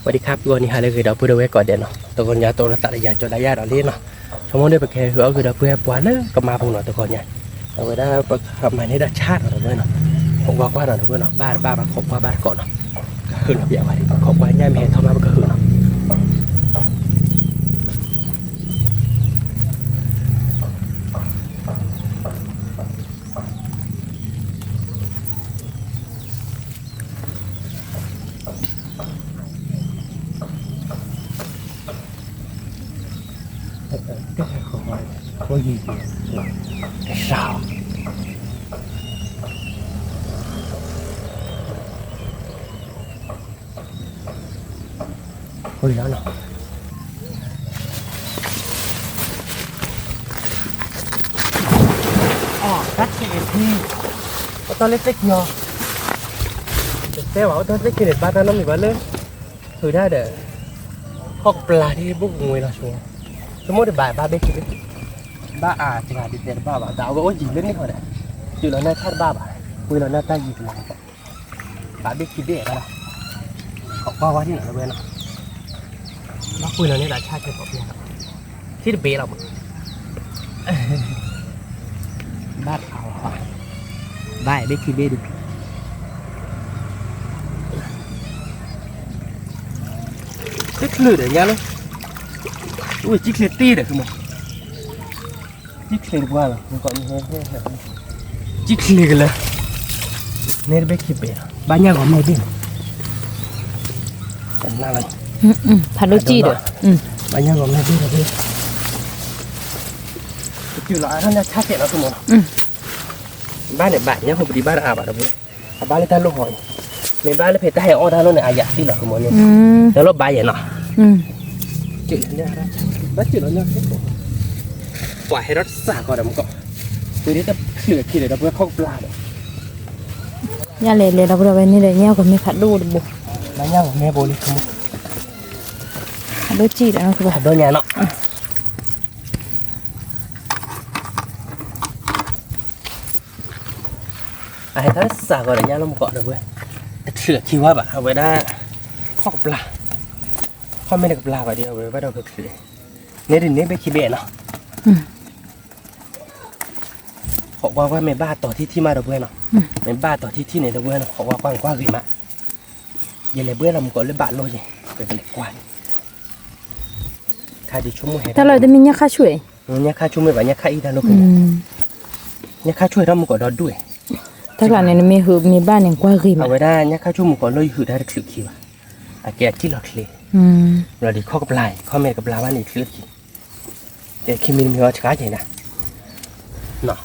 วัสดีครับวันนี้ฮาเลยคือเราพูดเอาไว้ก่อนเดี๋ยวเนาะตัวคนยาตัวเราตัดยาจนระยะเราเล่นเนาะชั่วโมงเดียวไปแค่คือเอาคือเราเพื่อปวดเนอะก็มาพงเนาะตัวคนเนี่ยเอาไว้ได้ทำไมนี่ได้ชาติเราด้วยเนาะผมบอกว่าเนาะตัวเนาะบ้านมาขบว่าบ้านก่อนเนาะคือเราอยากไว้ขบไว้ย่ามีเหตุทำมาก็คือเนาะcó gì cái sao ôi đó nào cắt cái thì tao lấy tích nhỏ bảo tao lấy cái này ba tao nó mình bán lên thử ra để học là đi bốc ngồi là xuống chúng mới được bài ba bên kia ba chẳng hạn đi tiền ba bảo giáo gỗ gì lên đấy thôi đấy chứ nó nay thắt ba bảo quỳ nó nay ta gì thì làm ba biết kia để đó học qua đi là bên nào nó quỳ nó nay đã cha chơi cọp nàyที่เบเราบ้านเอาบ้านbiết kia biết được chiếc lửa để nhá luôn ui chiếc lửa ti để không mà chiếc lửa qua là không còn chiếc lửa là nên biết kịp bể ba nhà có mày biết chẳng là này phải đôi chi được ba nhà có mày biết là biết chịu lại nó chát chuyện nó không mà ba này bạn nhá không đi ba à bạn đâu biết ba lấy ta lúc hỏi mình ba lấy phải ta hay o ta luôn này à dạ đi là không muốn luôn nó lúc ba vậy nọ chịu nó nha bắt chịu nó nha quả hay rất xả còn đầm cọ từ đấy ta lửa khi để nó vừa không pla được nhà lề đâu rồiนี่เลยเนี่ยก็มีขัดดูดิบุ là nhau nghe bồ đi khôngขัดดูจีđóคือ ขัดđôi nhà nọ ai ta xả còn để nhau nó một cọ được vậy sửa khi quá bạn với đa không pla không mấy được pla vậy đi với bắt đầu được sửa nếu thì nếu bé khi bể nọ họ qua mấy baต่อที่มาđược vậy nọ mấy baต่อที่này được vậy nọ họ qua gửi mà giờ này bữa làm gọi lên bạn luôn gì về cái quan khai đi chung hết ถ้าเราจะมีเนี่ยค่าช่วย nhá khai chung với nhá khai đi ra luôn nhá khaiช่วยเราmột gọi đó đuổi ถ้าหลังเนี่ยมีหือมีบ้านอย่างกว่ากี่มา เอาไว้ได้nhá khai chung một gọi lôi hửได้được sự kỳ mà à kẹt chỉ lọt lì rồi đi khoกับลายข้อเมฆกับลาบ้านนี่คือกี่เดี๋ยวคิมินมีว่าช้าใหญ่นะเนาะ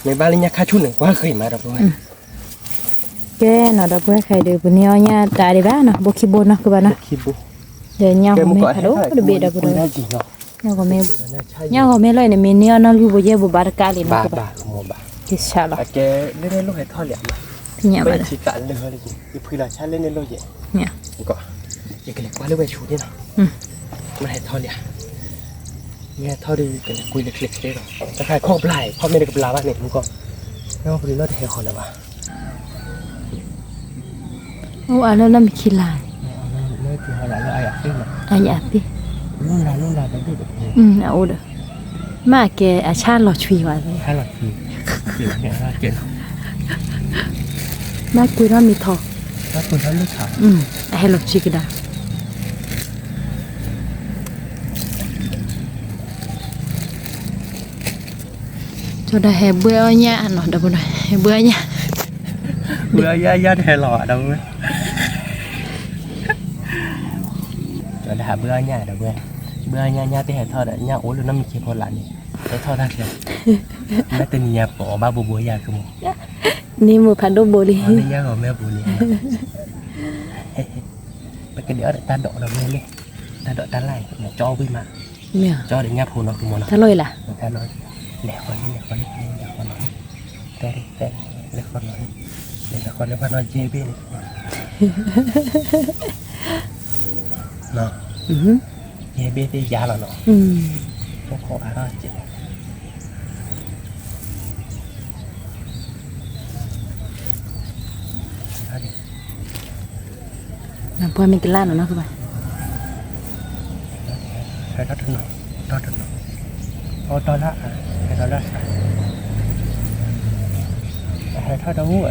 ในบ้านนี้nhá khai chungหนึ่งกว่าเคยมาเราด้วยแกเนาะเราเพื่อใครเดือปุ่นเนี่ยเนี่ยตาดีบ้านเนาะบุคิโบเนาะคือบ้านเนาะ คิบุ เดี๋ยวเนี่ยก็ไม่ขัดดูเดี๋ยวเบียดเราเลยเนี่ยก็ไม่เลยเนี่ยมีเนี่ยนั่นคือบุญบุบารกาลีเนาะ bà không mua bà ที่ชาละ à cái lên lúc này thôi liền mà ที่เนี่ยมา chỉ cạn được thôi gì cái phi là chát lên lúc vậy เนี่ย có cái này quá lúc về chú đi nào mà hết thôi liền nghe thôi đi cái này quy lịch lịch đấy rồi cái khai kho lại khoไม่ได้กับลาบ้านนี่มึงก็แล้วพอดีเราเทคอนแล้วว่ะ โอ้อะไรแล้วมีขี้ลาย ไม่คือหาละai à phim mà อ่ะอย่าติ luôn là cái gì được เอาเด้อมาแกอาชาหลอชุยว่าเลย hay là kiểu nghe ra chuyện มาคุยว่ามีทอก nó còn thấy nước thải ให้หลอชุยก็ได้choได้ให้เบื่อเนี่ยเนาะเดี๋ยวบ่ได้ให้เบื่อเนี่ย bữa giá hè lò đâu ấy rồi đã bữa nhà đâu bữa nhà thì hè thôi đã nhà uống được 5 chỉ còn lại này cái thôi ra kìa mấy tên nhà bỏ ba bùa nhà không นี่มือพันโดโบลี nó nhà rồi mẹ bùa này cái đĩa ta đổ đâu lên ta đổ ta lại cho với mà เนี่ย cho để nhà phù nó không muốn ถ้าเลยล่ะ ta nói lẹ con nói té lẹ con nói để con nói dê bên nó dê bên thì giá là nó không khó à đó chị พอมีตลาดเนาะคือว่า ให้ทอดถนนพอตอนละให้ตอนละให้ทอดเอาหัว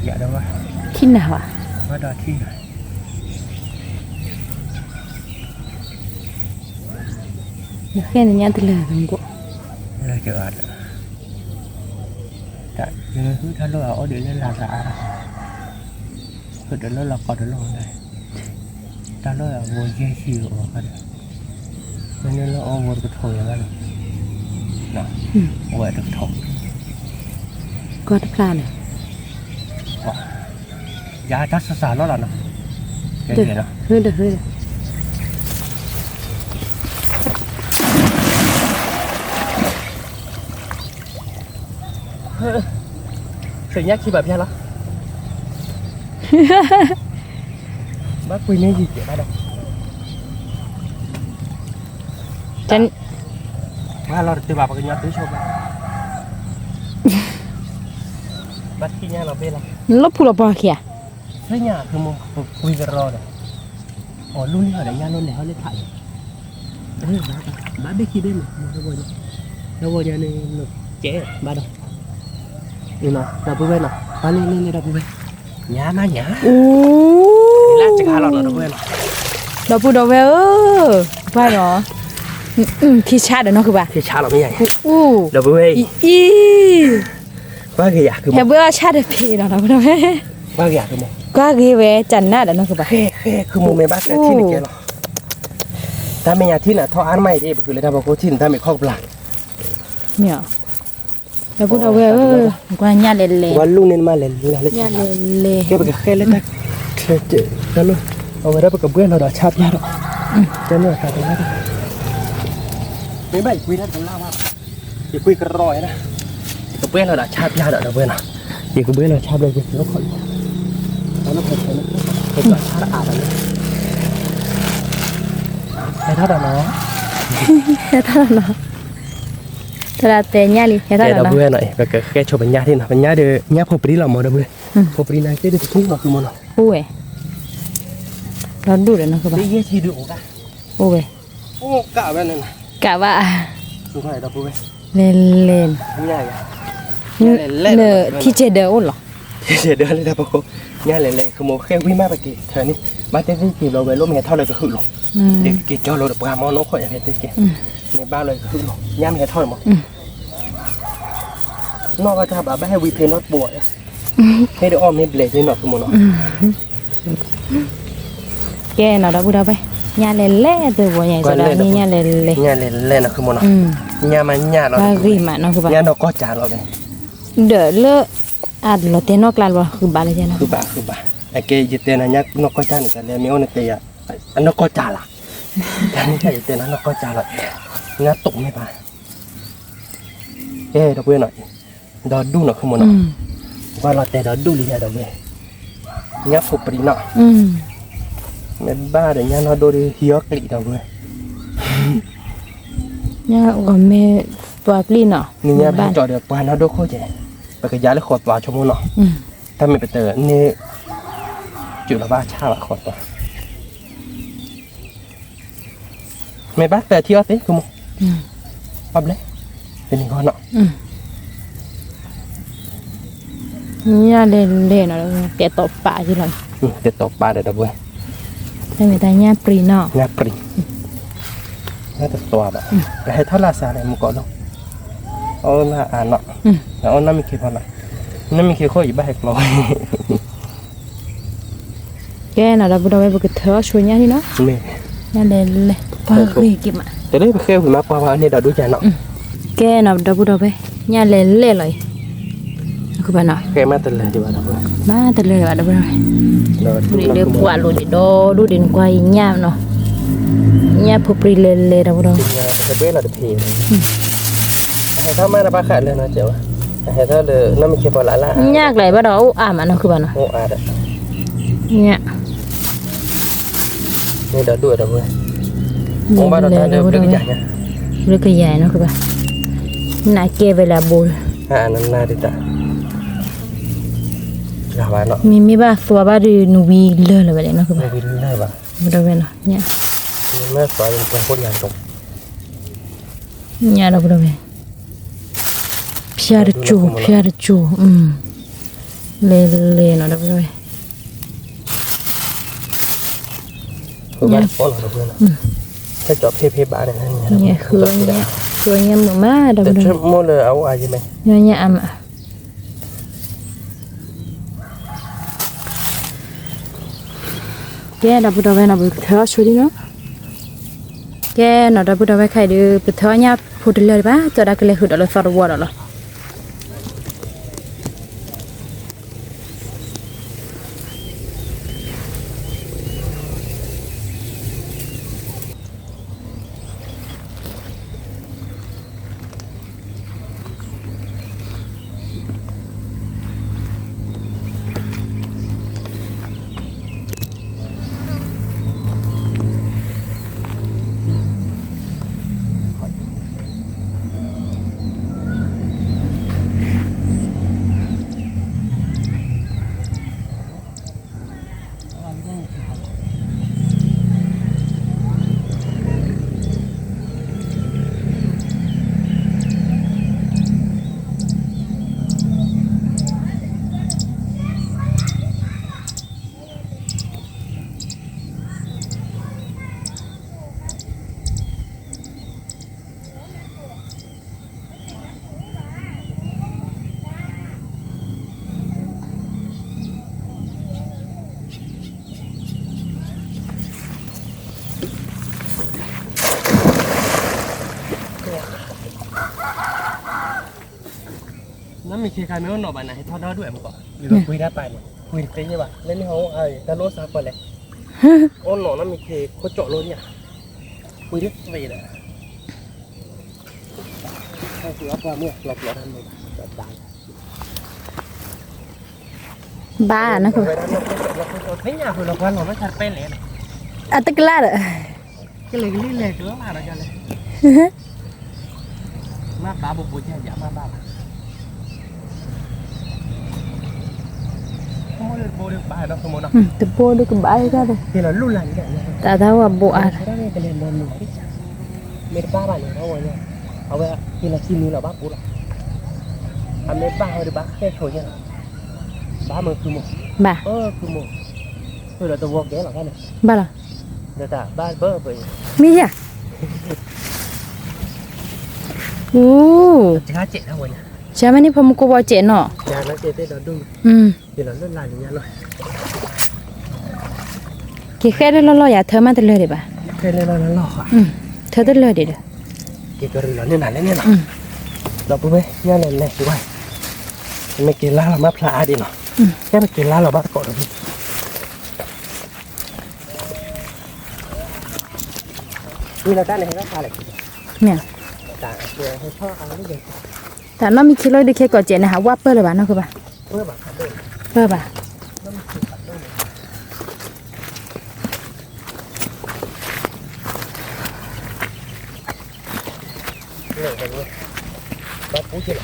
อย่าเดี๋ยวว่า ที่ไหนวะ ว่าดอที่ไหน เดี๋ยวแค่นี้ตะเลยมันก็ เลยเจออัดแต่ยังคือถ้าเราเอาเดี๋ยวเล่นลาสะอาดคือเดี๋ยวเราก็เดี๋ยวลงได้ถ้าเราเอาวัวแย่ชิวออกกันไม่งั้นเราเอาวัวกระถงอย่างนั้นนะวัวกระถง ก็ตะพลาเนี่ย ยาจัดสารแล้วล่ะเนาะเดี๋ยวเนาะ เฮ้ยเด้อเฮ้ย sự nhắc khi bập ra đó bác quy nói gì vậy ba đâu ฉัน ba lo từ bà cái nhát tới show ba bác khi nhà nó về là ลบผู้ละบ่เขีย thế nhàคือมึงคุยกันรอเลยอ๋อรุ่นนี้เหรอเนี่ยรุ่นไหนเขาเล่นถ่ายบ้าได้คิดได้ไหมแล้ววันนี้หนูเจ๊บ้าดอกนี่เนาะดับเบิ้ลเนาะบ้านนี่ดับเบิ้ลหยามาหยา โอ้ นี่แหละจะหาเราเนาะดับเบิ้ล ดอกผู้ดอกเวไปเนาะที่ชาติเนาะคือว่า ที่ชาเราไม่ใหญ่ อู้ ดับเบิ้ล อี ว่าแกอยากคือ เฮเบอร์ชาติเพเนาะดอกผู้ดอกเว ว่าแกอยากคือมึง ก็เกเวจันน่ะเนาะคือว่า เฮ้คือมึงไม่บ้าแต่ที่นี่แกหรอถ้าไม่อยากที่น่ะท่ออันใหม่ที่คือเลยถ้าบอกว่าที่น่ะถ้าไม่ครอบหลัง เมียแล้วผู้ดอกเวกว่าญาติเล วันลุงเนี่ยมาเลยเลย ญาติเล แกไปกับแค่เล่นได้เจ๊แล้วลูกเอาไว้ได้ไปกับเพื่อนเราดอกชาบยาดอกเจ้าเนื้อขาดตรงนั้นไม่ใบคุยได้ตรงล่างว่าอย่าคุยกันรอยนะกับเพื่อนเราดอกชาบยาดอกเพื่อนนะอย่ากับเพื่อนเราชาบเลยอย่าแล้วคนแล้วคนใช้นะคนก็ชาอาดเลยให้ท่าดอกเนาะ ให้ท่านเนาะถ้าแต่ญาติให้ท่าน แก เนาะ เพื่อนหน่อยแบบแกโชว์ปัญญาที่น่ะปัญญาเดือญาพอปรีเราหมดเพื่อนพอปรีนายเจ๊เดือทุ่งเราคือมันเนาะ โอ้ยเราดูเลยเนาะคือว่า เยี่ยชีดูโอ้กะ โอ้ย โอ้กะแบบนั้นนะ กะว่า ดูเท่าไหร่เราพูดไป เล่น ง่ายอ่ะ เนอที่เจเดอร์หรอ เดี๋ยวเลยนะพูดง่ายเลยคือโมแค่วิ่งมาไปกี่เธอนี่มาเต้นที่เราไปร่วมเงี้ยเท่าไรก็คือหลงเด็กกี่เจ้าเราแบบมองน้องข่อยอย่างเงี้ยเต้นกี่ในบ้านเลยก็คือหลงย่ำเงี้ยเท่าไหร่มั้งนอกก็จะแบบไม่ให้วีเพนนอตบวชให้เดี๋ยวอ้อมไม่เบลดนี่หน่อยคือโมเนาะ แกเนาะดาบูดาไปญาเล่เล่ตัวบ่ใหญ่สุดนี่ญาเล่เล่ ง่ายเลยนะคือโมเนาะง่ายมันง่ายเรา บารีมาเนาะคือบ่า ง่ายเราก็จานเราเลย เด้อเลออาดเราเตนอกลานบ่คือบาเลยจ้ะเนาะ คือบ่าไอ้เกย์เต้นนะยักนกก็จานแต่เลี้ยงนกเตยอันนกก็จานละแต่นี่ใช่เต้นนั้นนกก็จานละงัดตกไม่ไปเราเพื่อนหน่อยดอดูหน่อยคือโมเนาะว่าเราแต่ดอดูหรือยังดอเว้ยงัดผูกปรีเนาะแม่บ้าเดี๋ยวเราโดนเฮียกลีดอเว้ย ญาก็แม่ปากลีเนาะ นี่เนี่ยบ้านจอดเดี๋ยวปานเราโดนโคตรใหญ่ไปกระยาแล้วขอดปลาชั่วโมงเนาะถ้าไม่ไปเตอนี่จุดละบ้าชาละขอดปลาไม่บ้าแต่ที่ออสติคือโมปั๊บเลยเป็นอย่างนั้นเนาะ ญาเล่เล่เนาะแกตบปากอยู่หลัง เด็ดตกปลาเด็ดเว้ย แต่ไม่ได้ญาปรีเนาะ งาปรีน่าจะตัวแบบให้ท่าลาซาอะไรมึงก่อนเนาะเอาหน้าอ่านเนาะแล้วเอาหน้ามีคิดพอหน่อยน้ามีคิดข้ออยู่บ้านให้กลอย แกเนาะดาบูดาไปบ่กเถอช่วยญาที่เนาะ นี่ ญาเล่เล่ปากลีกิมา แต่ได้ไปแค่หุ่นมาปลาว่าเนี่ยเราดูใจเนาะ แกเนาะดาบูดาไปญาเล่เล่เลยคือบ่เนาะ แค่มาแต่เลยดีกว่าเนาะ มาแต่เลยว่าดาบูดาไป เรา ดูดิเดือกว่าดูดิดูดินกว่าญาเนาะญาพปรีเล่เล่ดาบูดา จริงๆแต่เบ้เราจะเพลให้ท่ามาปลาขาดเลยนะเจ้าให้ท่าเลยน้ามีคิดพอละละ ยากหลายบ่ดอกอ่ามันเนาะคือบ่เนาะ โอ้อาด เนี่ย นี่เราดูเราเว้ยโอ้บ้านเราท่าเดิมเรื่องใหญ่เนี่ย เรื่องใหญ่เนาะคือบ่น่าเก็บเวลาบู นั่นน่าดีจ้ะ กาบานเนาะ มีบ้าสัวบ้าดูนูวีเลอเลยแบบนี้เนาะคือ ไม่ บ้า วิลได้ป่ะ บริเวณเนาะเนี่ย แม่สอยเป็นคนงานตรง เนี่ยเราบริเวณพิอาร์จูเลยเนาะเราบริเวณ คือบ้านป้อนเราเพื่อนถ้าจอบเพบ้านเนี่ย คือเนี่ยเหมือนมาเราบ แต่ ริเว ช่วย ณ โม่เลยเอาอะไรไหม เนี่ยอ่ะแกเราบริเวณเราบริเวณเธอช่วยดิเนาะแกเนาะเราบริเวณใครดูบริเวณเนี่ยพูดเลยป่ะจะได้ก็เลยหุดเราฟาร์วอร์เราน้ำมีใครไม่ว่าหน่อบ้านไหนทอดด้วยมั้งก่อนอยู่คุยได้ไปเนี่ยคุยเต็มใช่ป่ะเล่นเขาไอ้ตาโลซาก่อนเลยโอ้หน่อน้ำมีใครเขาเจาะรถเนี่ยคุยได้ไปเลยถ้าคือว่าเมื่อหลบทำเลยจัดได้ บ้านะคือ เราthấy nhà vừa là quan nó chặt bên này này อ่ะตะกล้าเลย cái này cái lề cửa mà nó cho này má bà bụng bụng cha dạ má bà không có được bố được bà đâu không muốn đâu แต่โบดูกับบ้าเลยก็เลย thì là lúc là như vậy แต่ถ้าว่าโบอ่ะ thấy đó cái liền lên mình biết mấy ba bà này đâu rồi nha ở đây thì là chim là bác bố rồi anh mấy ba hơi được bác cái thôi nha ba mươi cứ một บ้า cứ một tôi là tôi vô ghé là cái này บ้าเหรอ để ta ba bơ về มีอ่ะโอ้ chả chết đâu rồi nha ใช่ไหมนี่พอมุกบอเจนเนาะ chả nó chết tới đó đúng thì là rất là nhà rồi กี่แค่ได้ล่อๆอย่าเธอมาแต่เลยดิบ้า cái này là nó lọ à เธอแต่เลยดิเด้อ cái cái nó như này như nàyเราไปเนี่ยเลยเลยด้วยไม่กินแล้วเรามาพลาดีเนาะแค่ไม่กินแล้วเราบ้าก่อนนี่เราได้ในราคาอะไร เนี่ย ต่างเพื่อให้พ่อเอาได้ยัง แต่เรามีคิดเลยดูแค่ก่อเจนนะคะว่าเปิ้ลเลยบ้าเนาะคือบ้า เพื่อแบบขับเดิน เปิ้ลบ้า เนี่ยแบบนี้บ้าปูเจน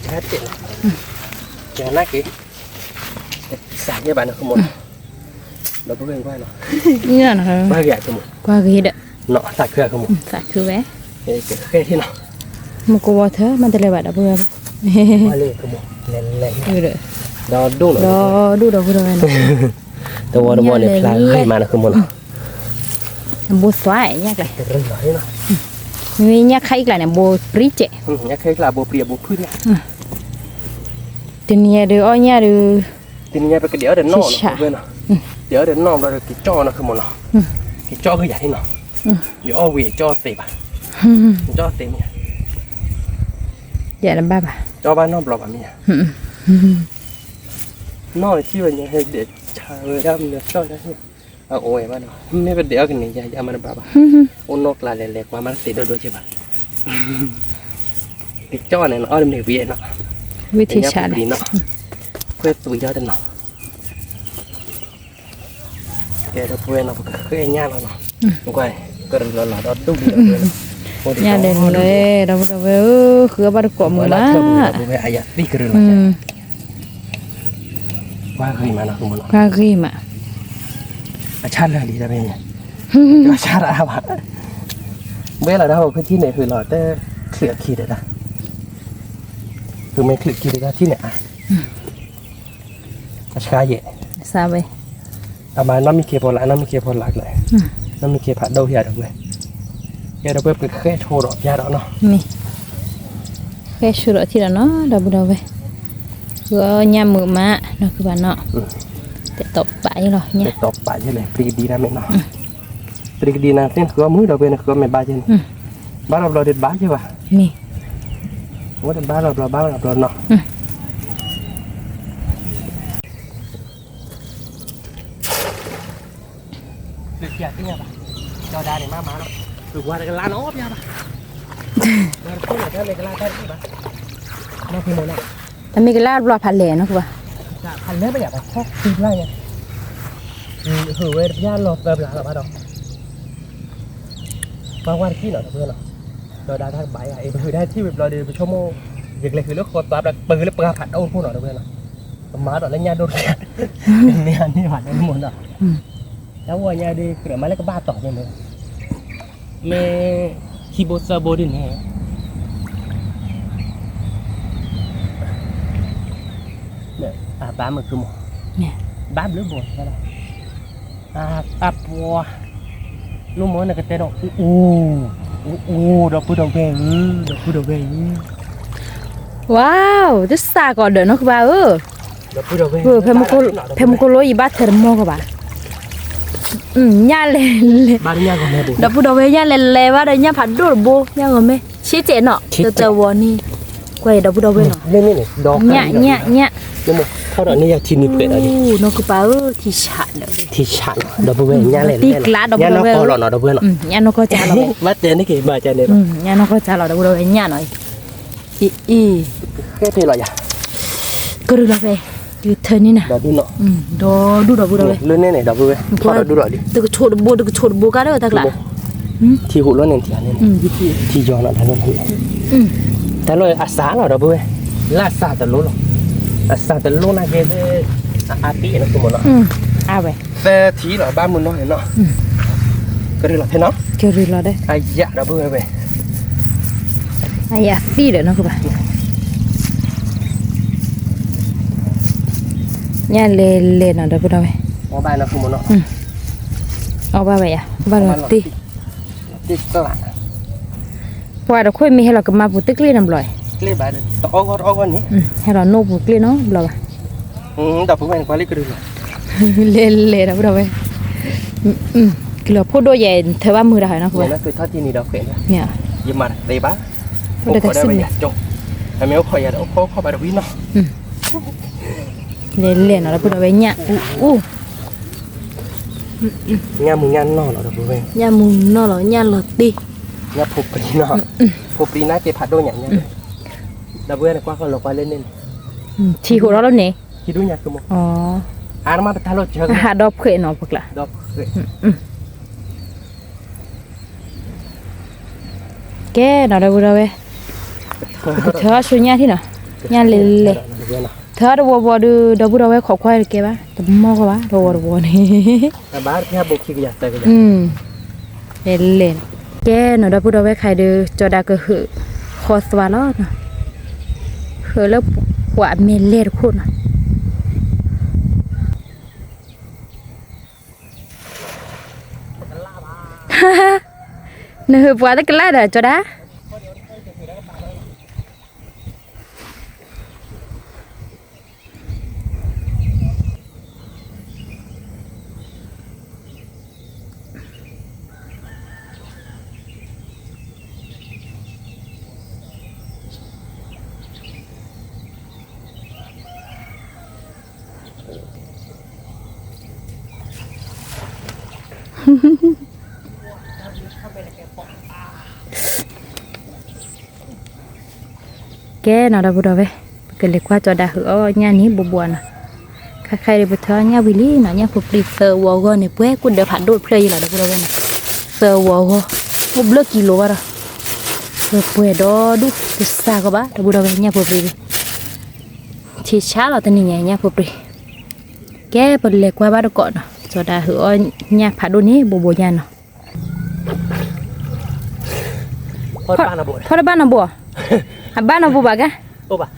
แค่เจนแค่น่ากินสายเนี่ยบ้านขโมยเราไปเบิ่งไว้เนาะ เนี่ยนะคะ บ้าแก่ขโมย กว่ากี่เด้อ เนาะสายเครือขโมย สักคือแหว เฮ้ยแค่ที่เนาะ มุกบอเธอมาแต่เลยบ้าดับเบิ้ล มาเลยขโมยเล่นเล่น เด้อ ดอดุ้ง รอดูดอกบัวเลย ตัววัวเนี่ยพลาให้มานะขโมยเนาะ บัวสวยยากเลย เรื่องไหนเนาะ มียากใครอีกหลายเนี่ยบัวปริเจ เนี่ยเคยกล่าวบัวเปรียบบัวพื้นเนี่ย ทีนี้เดี๋ยวอ้อยเนี่ยเดี๋ยว ทีนี้ไปกระเดี๋ยวเดินนอกเนาะเพื่อนเนาะเดี๋ยวเดินนอกเราจะกินจ้อนะขโมยเนาะกินจ้อคือใหญ่ที่เนาะเดี๋ยวเอาเวจ้อเต็มอ่ะจ้อเต็มเนี่ย อย่าลำบากป่ะ จ้อบ้านนอกบอกแบบนี้นอกที่วันนี้ให้เด็ดชาเลยได้มันจะจ้อได้ที่เอาโอ้ยบ้านเนาะไม่เป็นเดี๋ยวกันนี่อย่ามันบ้าป่ะโอนกลายเล็กๆว่ามันติดด้วยใช่ป่ะติดจ้อเนี่ยเนาะเอาเดี๋ยวเวียนเนาะ วิธีชา ดีเนาะเพื่อตัวเยอะเดินเนาะแกจะเพื่อนเนาะเคยย่างเนาะกวยก็เรื่องเราตุ้มเนี่ยเด่นเลยเราคือบ้านกบมือละ ไปอายัดนี่คือเรื่อง qua ghi mà nó không muốn qua ghi mà chát là đi ra bên này chát ra bạn biết là đâu cáiที่nàyคือหลอดแต่เคลียร์ขีดได้คือไม่เคลียร์ขีดได้ที่ไหนชาเย่ sao vậy ประมาณน้ำมีเกลือพอละน้ำมีเกลือพอละเลยน้ำมีเกลือผัดเดาเหี่ยดอกเลยเหี่ยดอกเพื่อแค่โชว์ดอกยาดอกเนาะ nè cái sữa thì là nó đâu vậy vừa nhà mượn má nó cứ bạn nọ để tập bãi rồi nha จะตบปากใช่เลยปรีดีนะแม่เนาะปรีดีนะเส้นคือมือดอกเบี้ยนะคือไม่บ้าใช่ไหมบ้านเราเด็ดบ้าใช่ป่ะ nè ว่าเด็ดบ้านเราบ้านเราเนาะเด็กอยากที่เนี่ยป่ะจอดาเนี่ยมาเนาะถูกว่ากันล้านอ้อมยาป่ะเราพูดหน่อยได้เลยกันล้านได้ที่ป่ะน่าพิมพ์เลย แต่มีกระลาบรอผัดแหล่เนาะคือว่า จะพันเล่ไม่อยากแบบชอบตีไรไงหือเวทย่าหลบแบบหลาหรอป่ะดอกบางวันขี้หน่อยเพื่อนเนาะเราได้ทางใบไอ้คือได้ที่แบบเราเดินไปชั่วโมงอย่างไรคือเลือกคนตัวแบบปืนแล้วปลาผัดเอาพูดหน่อยเพื่อนเนาะมาดอกแล้วย่าโดนแขนเนี่ยนี่ผัดได้หมดอ่ะแล้ววัวย่าดีเกิดมาแล้วก็บ้าต่อไปเลยเมคีโบซาโบดินเนี่ยเนี่ยบ้ามันคือหมด nèบ้าหรือบ่นก็ได้ปัวลูกหมูน่ะก็เต้นดอกดอกพุดอกเบงดอกพุดอกเบง wow rất xa còn đỡ nóคือว่า ดอกพุดอกเบง เพมโกโลอีบาเทอร์โมกับว่าย่าเลย บ้านย่าก็แม่บุ ดับปูดอกเบี้ยเลยว่าเดี๋ยวย่าผัดดูดโบย่าก็ไม่ชี้เจนเนาะเจอวันนี้กว่าดับปูดอกเบี้ยเนาะ นี่ดอก เนี่ยนี่หมดเท่าดอกนี้อยากทีนี้เป็ดอะไร น้องคือป้าที่ฉันเลย ที่ฉันดอกพุดอกเบงย่าเลย ตีกลาดอกปู ย่า ด น้ อ อก ง เบี้ย พอหล่อดอกเบี้ยเนาะ ย่าน้องก็จ่าเรา วัดเจนี่กี่มาเจนี่ ย่าน้องก็จ่าเราดับปูดอกเบี้ยย่าหน่อยอี แค่ที่หล่ออย่า ก็ดูดอกเบี้ยอยู่เธอนี่นะ ดอกดูเนาะ ดูดอกปูดอกเบี้ย เรื่องนี้เนี่ยดอกพุดอกเบงพอดอกดูดอกดิ ตึกโฉดโบกันเลยตักละ ที่หุ่นล้วนเนี่ยที่อันนี้ที่ย้อนอ่ะท่านนั้นแต่เลยอาสาเหรอดอกพุดอกเบงลาซาแต่รู้หรออาซาแต่รู้นะเกเดอาตีนะคือหมดเนาะ เอาไป แต่ทีเหรอบ้านมึงน้อยเนาะก็ได้หรอเท่เนาะ เกี่ยวกับเราได้ ไอ้ยะดอกพุดอกเบง ไอ้ยาตีเด้อน้องคือป้าย่าเลยเนาะดับปูดอกเบี้ย ว่าบ้านนะคือหมดเนาะ เอาไปอ่ะบ้านเราตี ตีตลาด พอเราค่อยมีให้เราก็มาปุตึกเลี้ยน้ำลอย เล่บ้านต่อก้อนนี้ ให้เราโน้ปุกเลี้ยเนาะเรา ดอกพุดอกเบงกว่าเล็กก็ได้หรอ เลยนะเราไปคือเราพูดโดยใหญ่เธอว่ามือเราหายนะคุณ เนี่ยนั่นคือท่าที่นี่ดอกเข็น เนี่ย ยิ้มมาเตะบ้า ไม่ได้ทักษิณ เนี่ยจงไอ้แมวคอยอย่าเอาเข้าไปดอกวินเนาะ เลยนะเราพูดเอาไว้เนี่ยอู้ งานมึงงานนอกเหรอดอกพุดอกเบง ยามุนนอหรอยาหลอดตี งานผูกปรีเนาะผูกปรีน่าเก็บผัดโดนอย่างเงี้ยดอกเบี้ยเนี่ยกว่าเขาหลอกไปเล่นนี่ ทีหัวเราแล้วเนี่ย คิดดูอย่างคือมึง อ๋อ อ่านมาเป็นทารกเชิง หาดอกเคยนอนพวกละ ดอกเฮ้ย แกนอนได้บุเราเว้ยเธอช่วยเนี่ยที่เนาะเนี่ยเลยเธอดูวัวดูดอกบุเราเว้ยขอควายแกบ้าแต่มอก็บ้าดูวัวนี่ แต่บ้านที่บุกขี้อยากแต่ก็อยาก เล่นแกนอนได้บุเราเว้ยใครดูจอดาก็หือคอสวาลอเนาะหือแล้วหัวเมลเล่คุณ nè qua tới cái lá rồi cho đá cái nào đâu vừa về cái lịch qua cho đã hứa nhà ní bùa bùa nè khai khai đi bữa thơ nhà vì lý nè nhà phục đi sờ wall này quét cũng đều phản đột play là đâu vừa về nè sờ wall một blok kilo vào rồi quét đó đúc từ xa các bác đâu vừa về nhà phục đi thì chả là tên này nhà phục đi แกเปิดเล็กว่าบ้านก่อนเนาะจอดาหือเนี่ยผัดดูนี่บัวยันเนาะ พอบ้านนะโบด พอได้บ้านนะบัวบ้านนะบัวบ้ากะ โอ้บ่ะ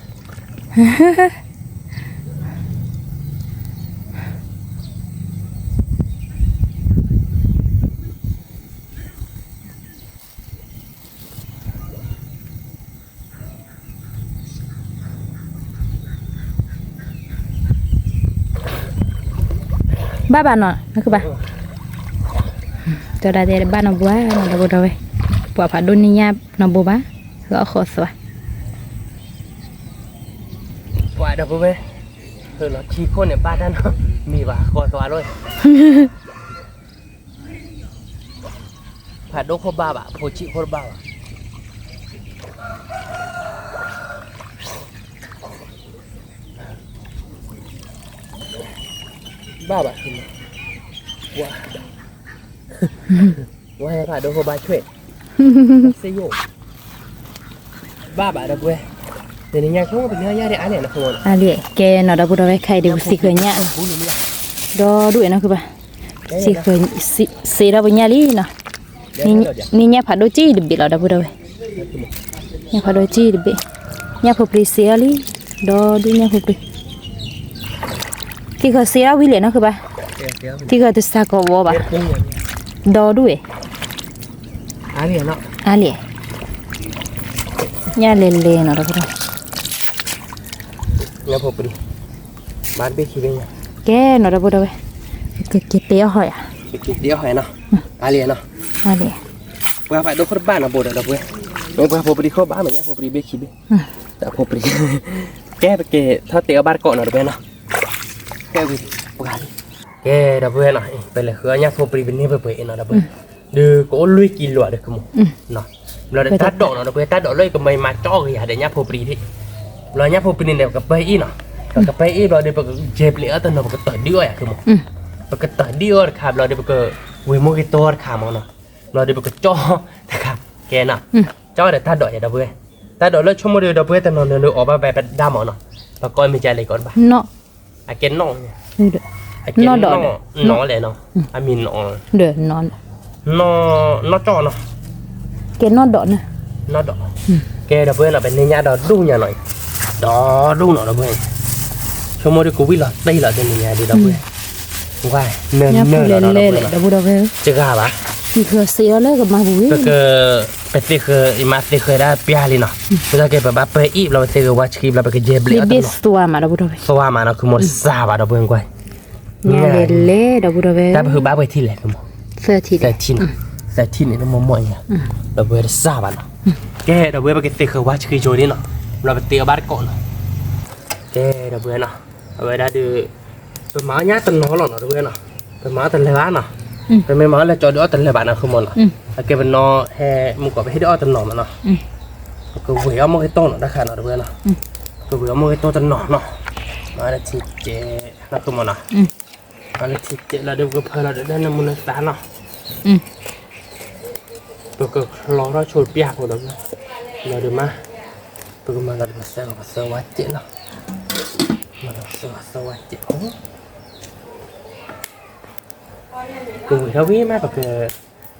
บ้านเนาะนั่นคือบ้านจอดาเดบ้านนะบัวนะบัวเราเว้ยบัวผัดดูนี่เนี่ยนะบัวบ้าหือขอสวะ ปล่อยเดี๋ยวไปเราชี้คนเนี่ยบ้านนั่นมีว่ะคอตัวเลยผัดโดโคบ้าบ่ะโพชิโคบ้าบ่ะบ้าบ่ะขึ้นมาว้าว่าให้ผัดโดโคบ้าช่วยเซโยบ้าบ่ะเดี๋ยวไปเดี๋ยวนี้ยังเขาเป็นเนื้อย่างได้อันเนี่ยนะคุณ อะไรแกเนาะดับบัวไว้ใครเดี๋ยวสิเคยเนี่ยดอด้วยนะคือป่ะสิเคยสิดับบัวเนี่ยลีเนาะนี่เนี่ยผัดโดจีดิบเราดับบัวไว้เนี่ยผัดโดจีดิบเนี่ยพอปรีเสียลีดอด้วยเนี่ยพอปรีที่เขาเสียวิเลนะคือป่ะที่เขาจะสักวัวป่ะดอด้วย อันนี้เนาะ อะไรเนี่ยเล่ๆเนาะดับบัวเนี่ยผมไปดิบ้านไปขี้เป็นไง แกเนาะดับบัวไว้ก็เก็บเตี้ยหอยอ่ะ ไปกินเดียวหอยเนาะอะไรเนาะ อะไร เพื่อไปดูคนบ้านนะโบดเดี๋ยวเพื่อไม่เพื่อผมไปดิเข้าบ้านเหมือนเงี้ยผมไปดิเบขี้เป็นแต่ผมไปแกไปเกะถ้าเตะบ้านเกาะหน่อยเพื่อนเนาะแกไปปกติแกเดี๋ยวเพื่อนเนาะไปเลยคือเนี่ยผมไปเป็นนี่ไปเนาะเดี๋ยวเพื่อนดูก็ลุยกินหลวดเด็กกูเนาะเราได้ตัดดอกเนาะเดี๋ยวเพื่อนตัดดอกเลยก็ไม่มาจ่อกันอย่าเดี๋ยวเนี่ยผมไปที่เราเนี่ยผมไปนี่เดี๋ยวกับไปอีเนาะกับไปอีเราเดี๋ยวไปเจ็บเหลือแต่เราไปต่อยด้วยอ่ะคือมั้งไปต่อยด้วยครับเราเดี๋ยวไปวิ่งมุกตัวขามันเนาะเราเดี๋ยวไปจ่อนะครับแกน่ะจ่อเดี๋ยวตัดดอกอย่าเดี๋ยวเพื่อนตัดดอกแล้วชั่วโมงเดียวเดี๋ยวเพื่อนแต่นอนเดี๋ยวออกมาแบบดำเนาะแล้วก็มีใจเลยก่อนป่ะ เนาะ ไอ้เกนน้องเนี่ย ไอ้เกนน้อง น้องเลยเนาะไอ้มีน้อง เดือนอน น้องจ่อเนาะ เกนนอนดอกนะ น้องดอกแกเดี๋ยวเพื่อนเราเป็นเนี่ยดอกดุ้งอย่างหน่อยดอดุ้งหน่อยเดี๋ยวเพื่อนชั่วโมงเดียวกูวิ่งหลอดตีหลอดเดี๋ยวเนี่ยเดี๋ยวเพื่อนว่าเนินเนินเนาะ เล่ๆดับบัวไว้ จะกล้าปะ ที่เคยเสียเลยกับมาบุ้ย ก็คือเป็นที่คืออีมาที่เคยได้เปียเลยเนาะเวลาแกแบบไปอีเราที่คือว่าชีพเราไปก็เจ็บเลย เบสตัวมาดับบัวไว้ สว่ามาเนาะคือหมดซาบะเดี๋ยวเพื่อนกว่า เนี่ยเล่ดับบัวไว้ แต่คือบ้าไปที่แหลกคือหมด เสื้อที แต่ที่นี่มันมั่วอย่างเราเวลาซาบะเนาะแกเราเวลาไปที่คือว่าชีพโจนี่เนาะเราไปเตียบ้านก่อนเนาะแกเราเวลาเนาะเราเวลาดูเป็นหมาญาติน้องหรอเนาะเราเวลาเนาะเป็นหมาแต่ละบ้านเนาะเป็นไม่หมาแล้วจอดอ้อแต่ละบ้านนะคือหมดเนาะแกเป็นนอแฮมึงก็ไปให้อ้อแต่หนอมันเนาะก็เวลามันก็ต้นเนาะได้ขนาดเราเวลาเนาะก็เวลามันก็ต้นแต่หนอเนาะมาแล้วที่เจนั่นคือหมดเนาะมาแล้วที่เจเราเดี๋ยวก็เพลินเราได้น้ำมันตาเนาะก็รอเราโชว์เปียกหมดแล้วเราเดี๋ยวมาก็มาเราเดี๋ยวเซอร์วัดเจเนาะมาเราเซอร์วัดเจโอ้กูเขาวิ่งมาแบบ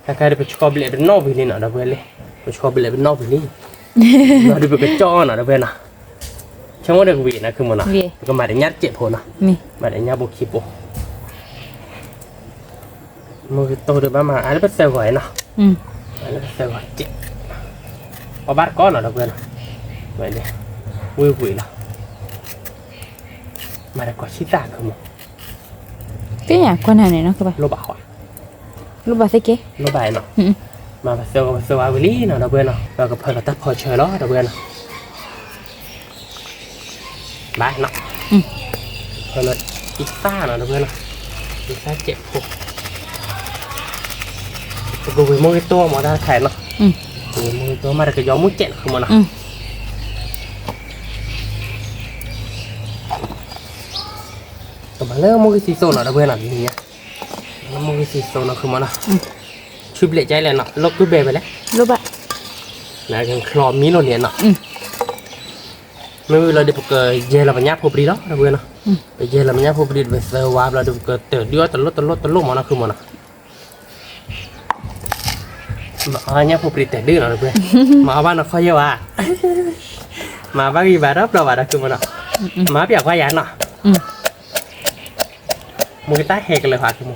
ถ้าใครได้ไปชอบเล่นเป็นนอกวิลีน่ะเราเพื่อนเลยไปชอบเล่นเป็นนอกวิลีเราได้ไปจ้อน่ะเราเพื่อนน่ะช่างว่าเด็กวีนะคือมันน่ะก็มาได้ยัดเจ็บหัวน่ะมาได้ยัดบุกขี้ปุ๊มือโตเดี๋ยวมาอันนี้เป็นเซลล์หอยเนาะอันนี้เป็นเซลล์หอยเจ็บเอาบ้านก้อนน่ะเราเพื่อนมาเนี่ยวิ่งละมาได้กอดชิตาคือมันก็อยากคนไหนเนาะคือป่ะ โลบะรูปบาสิเก โลบะเนาะมาเซลล์วิลีเนาะเราเพื่อนเนาะเราก็เพิ่นเราตัดพอเชยแล้วเราเพื่อนเนาะบ้านเนาะเพิ่นเราอีซ่าเนาะเราเพื่อนเนาะอีซ่าเจ็บพวกกูวิ่งมือตัวมาได้แขนเนาะวิ่งมือตัวมาได้ก็ย้อมมือเจ็บคือมันเนาะแต่มาเริ่มมือสีโซนเนาะเราเพื่อนเนาะนี่เนี่ยมือสีโซนเนาะคือมันเนาะชุบเละใจเลยเนาะลบกูเบไปแล้วรูปอะแล้วยังคลอมมีโนเนี่ยเนาะไม่รู้เราเดี๋ยวพวกเจเราไปยับพบดีแล้วเราเพื่อนเนาะ bây giờ làm nhá phục đi về sơ qua là được tự đưa tận lúc mà nó không mà nó nhá phục đi tự đưa nó được vậy mà bạn nó khó yêu à mà bác đi bà đó không mà nó má bây giờ qua giá nó một cái tát hề cái lời hoạt không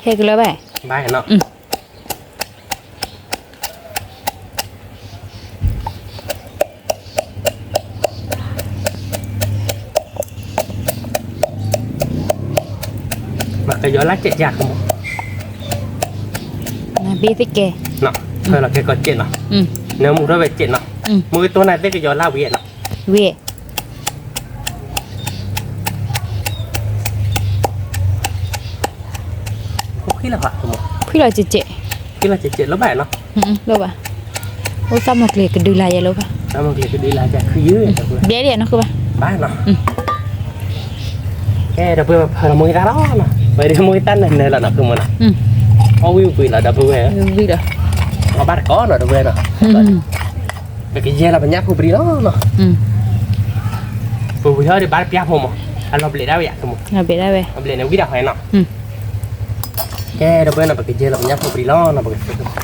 hề cái lời bài bài nó mà cái gió lá chạy giặc không là biết cái kè nó thôi là cái con chuyện nó nếu muốn nói về chuyện nó một cáiตัวnày tới cái gió lao viện nó về không khí là hoạt không khi là chị khi là chuyện nó bài nó đâu bà ô sao mà liệt cái đưa lại vậy đâu bà sao mà cái đi lại chạy cứ dưới bé đi nó cơ bà bài nó cái đập bừa là một cái đó mà vậy thì một cái tan này là nó không mà nó ôi vì là đập bừa vì đó nó bắt có nó đập bừa nó cái gì là mình nhắc phụ đi đó nó phụ hơi để bắt piao không mà anh làm lệ đau vậy không là bé đây về làm lệ nó biết đâu hay nó cái đập bừa là cái gì là mình nhắc phụ đi đó nó cái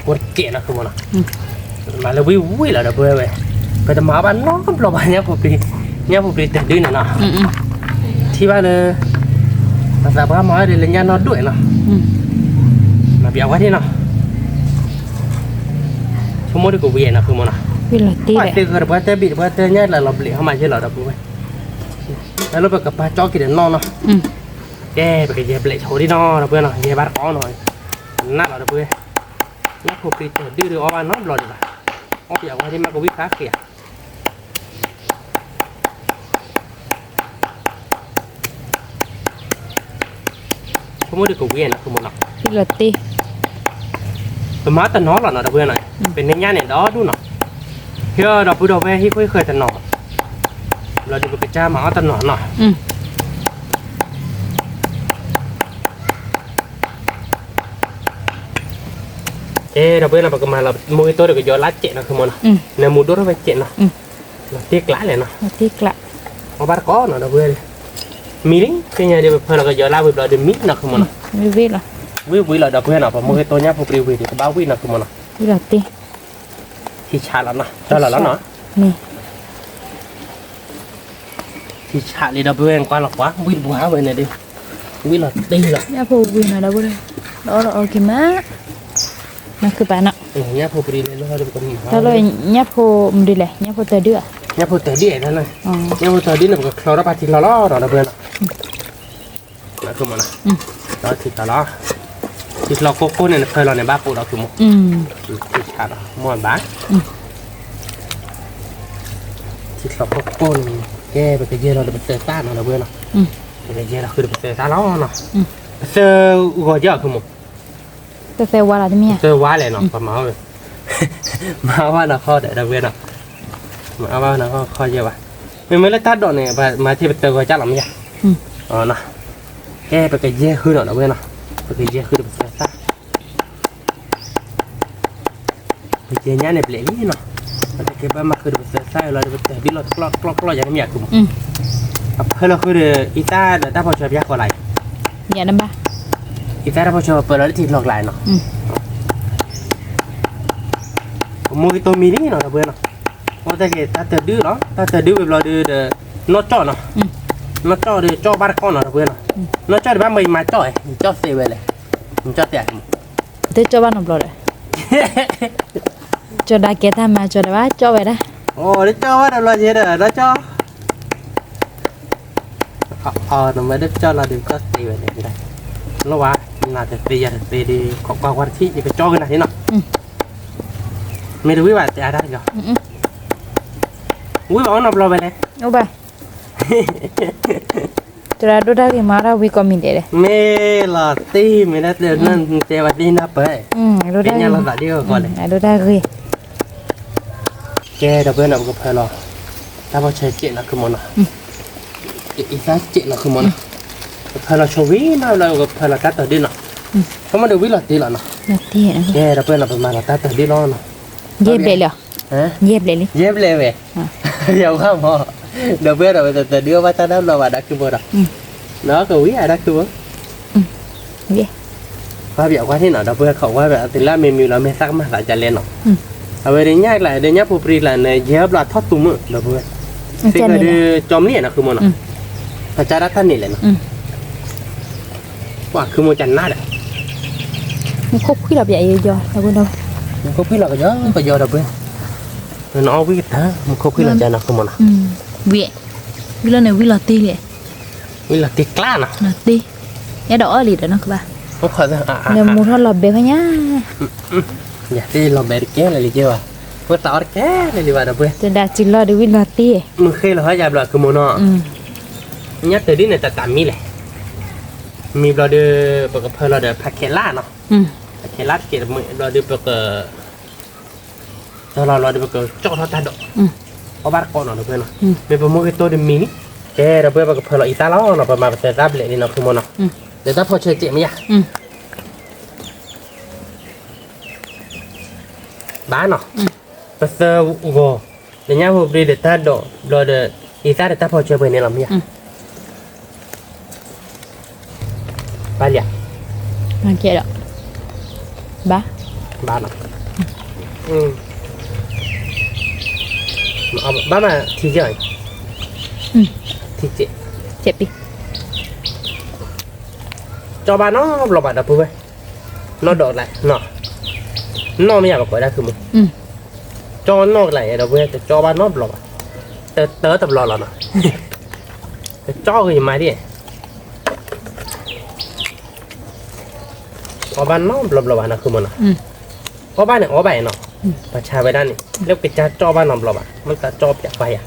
cuốn kiện nó không mà nó mà là vui là đập bừa vậy bây giờ mà bạn nó không lo bạn nhắc phụ đi từ đi nữa nó thì ba là giờ ba nói để lên nhà nó đuổi nó mà béo quá thế nào không muốn đi cùng về nào không muốn nào vì là tí vậy từ giờ bữa tới bị bữa tới nhá là làm lệ không ai chơi là đâu vậyแล้วเราไปกับปลาจอกกินนอนเนาะแกไปกับเย็บเละโชว์ที่นอนเราเพื่อนเนาะเย็บบ้านก้อนหน่อยน่าเราเพื่อนน่าผูกปีเตอร์ดื้อๆเอาบ้านน้องหล่อดีกว่าเอาเปียกไว้ที่มากกว่าวิค้าเกี่ยเขาไม่ได้กูเวียนนะคือมันหรอก vì là tí เป็นม้าตันน้องหรอเนาะเพื่อนหน่อยเป็นในย่านเนี่ยด้อดูเนาะเฮ้ยเราพูดเอาไว้ที่เคยตันน้องเราดูไปจ้าม้าตันน้องเนาะเราเพื่อนเราประมาณเรามวยตัวเด็กย้อนลัดเจ็ดนะคือมันเนี่ยมูดด้วยไปเจ็ดเนาะเราเตี้ยกล้าเลยเนาะ là tí lạ เอาบ้านก้อนเนาะเราเพื่อนมีลิงที่เนี่ยเดี๋ยวเพื่อนเราก็ย้อนลัดไปเราเดี๋ยวมิดนะคือมัน vì là วิเราเดี๋ยวเพื่อนเราพอมวยตัวเนี้ยพอปลิวไปเดี๋ยวบ้าวินะคือมัน vì là tí ที่ชาแล้วนะชาแล้วเนาะ nè ที่ชาเลยเราเพื่อนกว่าหรอกวะวิบัวไปเนี่ยดิวิเราตีหรอก nhà phụ vì là đâu đây đó là ok má nó cứ bạn ạ เนี่ยพอปลิวเลยเราเดี๋ยวก็มี tao rồi nhà phụ đi lại nhà phụ tới đưa เนี่ยพอเตะดินั่นเลยเนี่ยพอเตะดิเนี่ยก็เราได้ปฏิเราล้อเราเพื่อนนะคือมันนะเราติดตลอดติดเราโก้เนี่ยเพื่อนเราในบ้านกูเราคือมันติดชาดม้วนบ้านติดเราโก้เนี่ยแกไปเจอเราไปเตะต้านเราเพื่อนเนาะไปเจอเราคือไปเตะต้านเราเนาะเจอหัวเยอะคือมัน tao phải qua là thế mẹ เจอว้าเลยเนาะประมาณเลยมาว่าเราข้อเด็ดเราเพื่อนเนาะมาว่าเราข้อเยอะว่ะไม่ได้ตัดดอกเนี่ยมาที่ไปเตะหัวจักหรือไม่ใช่อ๋อนะแกไปเจอคือเราเพื่อนเนาะไปเจอคือไปเตะต้านไปเจอเนี่ยเนี่ยเปลี่ยนนี่เนาะแต่แกบ้ามาคือไปเตะต้านเราไปเตะบิลล์กล้ออย่างนี้ไม่อยากคือเพื่อนเราคืออีตาแต่ถ้าพอชอบยากกว่าไร nhà năm ba อีตาถ้าพอชอบเปิดแล้วทีหลอกหลายเนาะมือตัวมีนี่เนาะเพื่อนเนาะว่าแต่แกตาเตอดื้อเนาะตาเตอดื้อแบบเราดื้อเด้อนอจ่อเนาะนอจ่อเด้อจ่อบ้านก้อนเนาะเพื่อนเนาะนอจ่อเด้อบ้านไม่มาจ่อจ่อเซเว่นเลยจ่อเตะ tới cho bạn nộp rồi cho đại kia tham mà cho đại bác cho vậy đó โอ้ได้จ่อว่าเราเยอะเด้อเราจ่อnó mới được cho là được có tỷ vậy này đây nó quá là tỷ đi có quan thị thì phải cho cái này thế nào mày được quý bạn thì ai đã rồi quý bạn nộp lo về này ô bà cho ra đôi ra thì mà ra vì có mình để đây mày là tí mày đã được nên chơi vào đi nắp vậy đôi ra nhà là đi rồi này đôi ra ghi chơi đâu bên nào cũng phải lo ta bao chơi chuyện là cứ muốn nàoอีกเจ็ดเราคือมันพอเราโชว์นะเราก็พอเราตัดตัวดินเนาะเพราะมันเดี๋ยววิเราตีแล้วเนาะ là tiền แกเราเป็นเราประมาณเราตัดตัวดินแล้วเนาะ dẹp lại rồi ฮะ dẹp lại đi เย็บเลยเว้ยเดี๋ยวข้ามพอ Đâu biết rồi từ đưa vào ta đó là đã kêu đó. Nó cứ quý ai đã kêu. Biết. Qua biểu qua thế nào đâu biết khẩu qua biểu thì là mình là mình sắc mà lại trả lên nó. Bây giờ nhắc lại để nhắc phụ pri là này dép là thoát tung nữa đâu biết. Thì cái đi chom liền nó cứ muốn nó. Phải trả đắt thân này lên nó. Quả cứ muốn chăn nát đấy. Khúc khi đập vậy giờ đâu có đâu. Khúc khi là cái giờ đâu biết. Nó biết thế, một khúc khi là chăn nó không muốn nó. Biết. Biết là này biết là ti vậy. Biết là tiếc lá nó. Là ti. Nhá đỏ lì đó nó các bạn. Không phải rồi. Nếu muốn nó lọp bể phải nhá. Dạ thì lọp bể được kéo lại chưa à? Có tao được kéo lại đi vào đâu biết. Tôi đã chỉ lo được biết là ti. Mình khi là hỏi là cứ muốn nó. Nhắc tới đi này ta tạm mi lại. Mi lo đưa bậc phơi lo đưa packet lá nó. Packet lá kia lo đưa bậc lo đưa bậc cho nó ta độ. Có bát con nó được quên nó. Bây giờ mua cái tôi đi mini. Cái rồi bậc phơi lo ita lo nó mà phải ráp lại đi nó cứ muốn nó. Để ta phơi chơi chị mới à. Bán nó. Bây giờ vô. Để nhá vô đi để ta độ lo đưa ita để ta phơi chơi bên này làm gì à? Ba liệt. Ăn kia đó. Ba. Ba nó. Ba mà thì chơi. Thì chị. Chết đi. Cho ba nó lọc bạn đập về. Nó đổ lại nó mới vào khỏi raคือmình. Cho nó lại đập về cho ba nó lọc. Tớ tập lọc là nó. Cho cái gì mà đi. Có ban nó lọp bạn làคือมันcó ban này có bài nó và trà về đan này nếu cái trà cho ban nằm lọpมันจะcho bẹtไปอ่ะ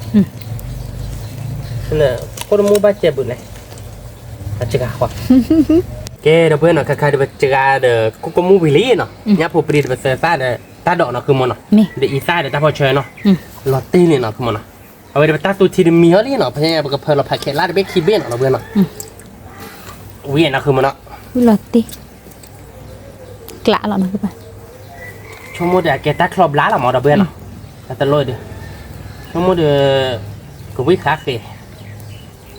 นั่นแหละคนมูบ้าเจ็บบุญเลยจะกาขวาแกเดี๋ยวเพื่อนน่ะใครๆเดี๋ยวจะกาเดี๋ยวก็มูวิลี่เนาะเนี่ยผู้ปรีดไปเสียซ่าเดี๋ยวตาดอกเนาะคือมันเนาะเดี๋ยวอีซ่าเดี๋ยวตาพอเชยเนาะลอตตี้เลยเนาะคือมันเนาะเอาไปเดี๋ยวตาตัวทีเดียวมีเขาเลยเนาะเพราะงั้นก็เพิ่มเราแพ็กเกจลาดไปคีเบ้เนาะเพื่อนเนาะวิ่งเนาะคือมันเนาะ Biết là ti. Lạ lắm các bạn. Cho mua để cái tát club lá là mỏ đặc biệt nào, ta lôi được. Cho mua được cũng biết khác kì.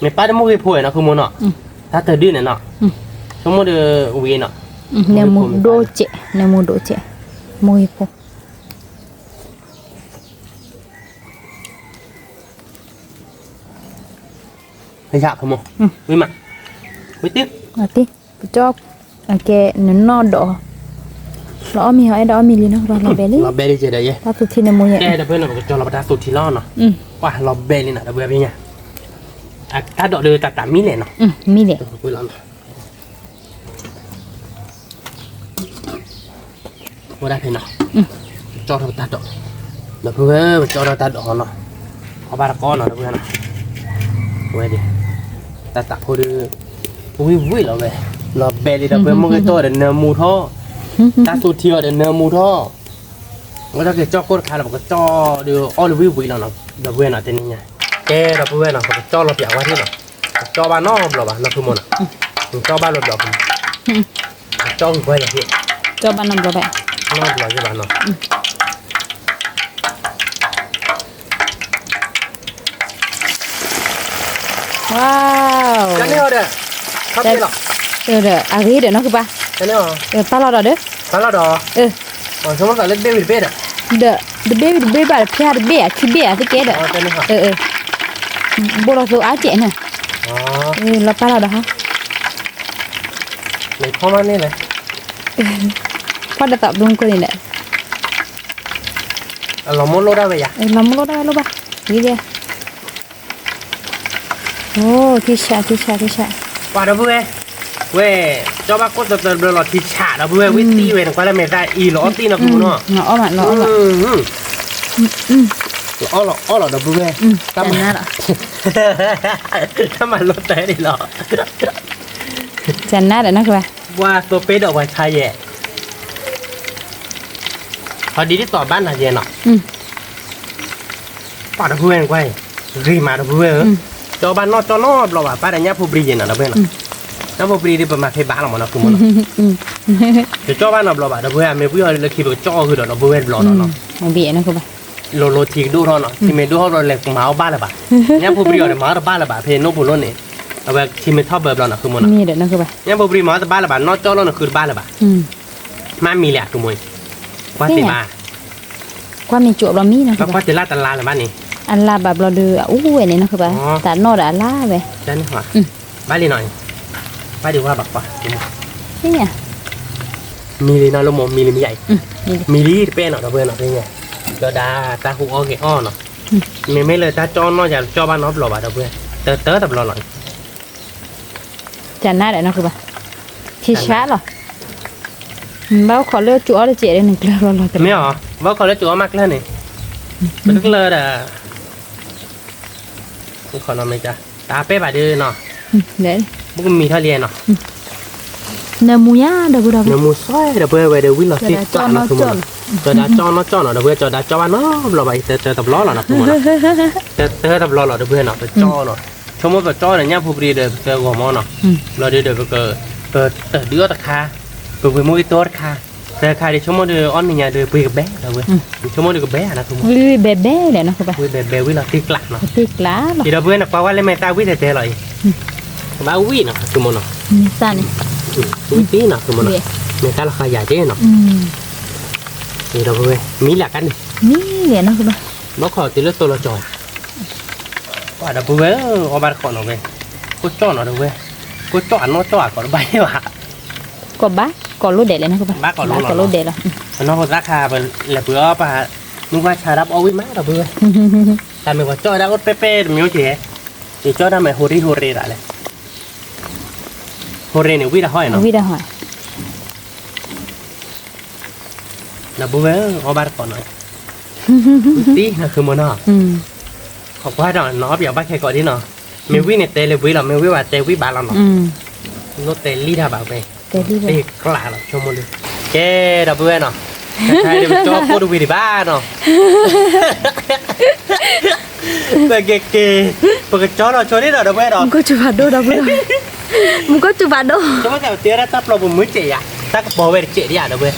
Mình bắt được mua cái phổi nó không mua nọ, ta từ đi này nọ. Cho mua được uy nọ. Nếu mua đồ trẻ, nếu mua đồ trẻ, mua cái phổi. Thấy chạm không mua? Uy mặt, uy tiếp. Là ti. Cho cái nó đỏ. Đó mi hỏi đó mi liền nó là bé đi. Là bé đi chơi đấy. Ta tụt thì nó mua nhẹ. Cái đặc biệt là cho là ta tụt thì lo nọ. Wow, là bé đi nọ đặc biệt bây nha. À, ta đọ đưa ta tạm mí này nọ. Mi này. Uy lắm. Mua đây thì nọ. Cho nó ta đọ. Đặc biệt cho nó ta đọ nọ. Có ba con nọ đặc biệt nọ. Uy đi. Ta tạm thôi đưa. Vui là về. Là bé đi đặc biệt mua cái tôi để nở mù thôi. Ta sụt thiêu để nở mù thôi. Người ta kêu cho con khai là một cái cho đưa olive vui là nó đặc biệt là tên nha. Cái đặc biệt là một cái cho nó bẹo qua thế nào. Cho ba nó là ba nó cứ muốn à. Cho ba nó bẹo. Cho người quay là hiện. Cho bạn nằm rồi bạn. Nó là cái bạn nó. Wow. Cái này rồi. Khắp đi nào. Rồi à ghế để nó các bạn. Cái này rồi. Ta lo đó đấy. Ta lo đó. Còn chúng nó phải lên bê à? The baby bà pia the bear chi bear thế kia đó. Cái này hả? Bố lo số áo trẻ nè. Là ta lo đó hả? Này không ăn này. Khoa đã tập luôn cái này nè. Là muốn lô ra vậy à? Là muốn lô ba. Gì đây? Thì xả. Quả đó vui. Quê, cho bác có tập được là thịt chả đó vui. Với tí về nó quay là mẹ ra y lõ tí nó cũng nó. Lõ mà. Lõ là đó vui. Tao mà đó. Tao mà lột té đi lọ. Chán nát rồi nó các bạn. Qua tôi bế đậu vào chai vậy. Họ đi tỏ bán là gì nó? Quả đó vui quay. Ghi mà đó vui. Cho bán nó cho nó lọ bà bác đã nhá phụ bì gì nào đó bên nó. Nó phụ bì đi bà mà thấy bán là mà nó cũng muốn nó. Cho bán nó lọ bà đó vui. Mình vui là khi mà cho người đó nó vui lọ nó. Nó bịa nó các bạn. โลทีดูรอนที่ไม่ดูรอนเลยมาเอาบ้านละบ่าเนี่ยผู้บริหารมาเอาบ้านละบ่าเพนโนบุลนี่เอาแบบที่ไม่ชอบแบบเราคือมัน มีเด้อนะคือไป เนี่ยผู้บริหารมาบ้านละบ่านอกจอเราคือบ้านละบ่ามามีแหละทุกมวยว่าสิมา ว่ามีจวบเรามีนะคื ก็ อไป ว่าจะลาดตลาดละบ้านนี่ อันลาแบบเราดื้ออู้เว้ยนี่นะคือไปแต่นอดอันลาไป จ้านี่หัวบ้านลีหน่อยบ้านดีว่าบักป่ะ นี่เนี่ย มีลีนะลูกมมีลีไม่ใหญ่ นี่ มีลีเป็นเนาะเพื่อนเนาะเป็นไงก็ดาตาหูอ้อเกอ้อเนาะไม่เลยตาจ้อนเนาะอย่าจ้อบ้านนอบหล่อบ่าเพื่อนเตอแต่หล่อหน่อย จานหน้าเด้อนะคือไปที่ช้าหรอบ้าขอเลือกจั่วเลยเจ๊ได้หนึ่งเกลือรอๆกัน ไม่หรอว่าเขาเล่นจั่วมากแล้วนี่มันก็เลยอ่ะขอนอนไหมจ๊ะตาเป๊ะบ่าดื้อเนาะ เด้อ มันมีท่าเรียนเนาะ เนื้อหมูย่าเด้อบุดา เนื้อมูซอยเดี๋ยวเพื่อนไปเดี๋ยววิ่งหล่อติดจ้อนเนาะคือมันจอดาจ้อนเนาะจ้อนเนาะเดี๋ยวเพื่อนจอดาจ้อนเนาะเราไปเจอตับล้อหรอนะคือมันเจอตับล้อหรอเดี๋ยวเพื่อนเนาะไปจ้อเนาะชมว่าแบบจ้อเนี่ยผู้บริเดี๋ยวเจอหัวมอเนาะเราเดี๋ยวไปเกิดเดือดตะคาเปิดมือตัวตะคาแต่คาเดี๋ยวชมว่าเดี๋ยวอ้อนนี่ไงเดี๋ยวไปกับแบ๊เราเว้ยชมว่าเดี๋ยวกับแบ๊นะคือมัน ลุยเบ๊ะเด้อนะคือไป วิ่งเบ๊วิ่งหล่อติดกลักเนาะ ติกล้าหรอ เดี๋ยวเพื่อนนะเพราะว่าเล่นแม่ตาวิ่งแต่เลยบ้าวิ่งเนาะคือมันเนาะ มีซ่านี่ วิ่งตีเนาะคือมันเนาะแม่ตาราคาใหญ่เจ๊เนาะนี่เราเพื่อนมีหลักกัน นี่เหรียญนะคือไป nó khỏi tí lớp tôi là tròn quả đập búa ở bàn còn nó về cô cho nó được về cô chọn nó chọn còn bay mà ก็บ้าก็รู้เด็ดเลยนะคือไป bác còn บ้า nó ก็รู้เด็ดละ nó còn rác hà và là bữa bà lúc qua trà đắp ôi má đập búa tại mình còn cho đã ốt pepe miếu chị thì cho ra mày hồ đi lại này hồ này quý đã hỏi nó วิดาหอย là búa ở bàn còn nói tí làคือมันเนาะขอบว่าเนาะเดี๋ยวบ้านใครก่อนที่เนาะเมวิเนี่ยเตะเลยวิเราเมวิว่าเตะวิบาลเราเนาะรถเตะลีดาบ่าวไป เตลี่ไป เตะกล้าเราชมมันดูเจ๊ดับเบิ้ลเนาะใครเดี๋ยวจอโคตรวิดีบ้าเนาะแต่เก๋ๆปกติจอเราชนนี่เนาะดับเบิ้ลเนาะ มึงก็จุบาโดดับเบิ้ลมึงก็จุบาโด จะมาแต่เตี้ยแล้วตับเราผมมือเจ๊อะตักบอลเวรเจ๊ดิอะดับเบิ้ล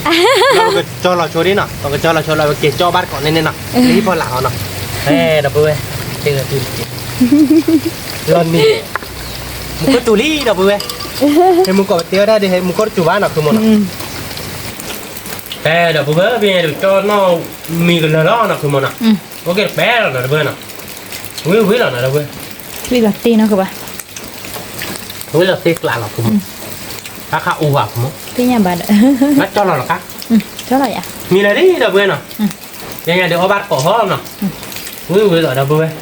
เราก็จอเราชนนี่เนาะเราก็จอเราชนเราเก๋จอบ้านก่อนนี่เนาะนี่พอหลังเนาะดับเบิ้ลเจอทีรอนนี่มึงก็ตุลีดับเบิ้ลเฮ้มึงก็เตี้ยได้ดิเฮ้มึงก็จูบ้านเนาะคือมันแต่ดับเบิ้ลเป็นเดี๋ยวจอน้องมีกันแล้วเนาะคือมันเนาะโอเคแป๊ะแล้วดับเบิ้ลเนาะวิ่งแล้วนะดับเบิ้ล วิบัตินะคือไป วิ่งแล้วเตะกลางหรอกคือมันถ้าข้าอู่อ่ะมึง พี่ยังบาด นัดจอเราหรอครับ เท่าไหร่อ่ะ มีอะไรดิดับเบิ้ลเนาะยังไงเดี๋ยวเอาบัตรก่อห้องเนาะวิ่งแล้วดับเบิ้ล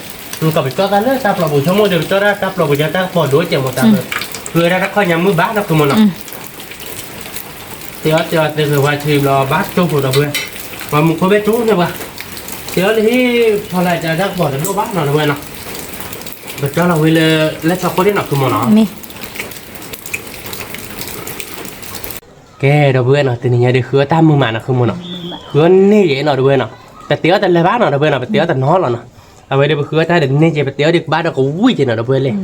มันก็ไปจอกันเลยตับเราบุญชั่วโมงเดี๋ยวจอได้ตับเราบุญจะตั้งพอด้วยเจ้าหมดตับเลยคือถ้าข้ายังมือบ้านนะคือมันเนาะเดี๋ยวคือว่าทีมเราบ้านจุ๊บดับเบิ้ลว่ามึงเขาไปจุ๊บใช่ปะเดี๋ยวที่พอไรจะได้บอกเดี๋ยวบ้านเนาะดับเบิ้ลเนาะแต่จอเราเวลาเล่นช็อกโกแลตเนาะคือมันเนาะ มี แกดับเบิ้ลเนาะทีนี้เดี๋ยวคือตามมือมานะคือมันเนาะคือนี่เนาะดับเบิ้ลเนาะแต่เตี้ยแต่เลยบ้านเนาะดับเบิ้ลเนาะแต่เตี้ยแต่น้อยเนาะเอาไว้เดี๋ยวคือถ้าเดี๋ยวนี่จะไปเตี้ยเด็กบ้านเราก็วิ่งจะเนาะดับเบิ้ลเลย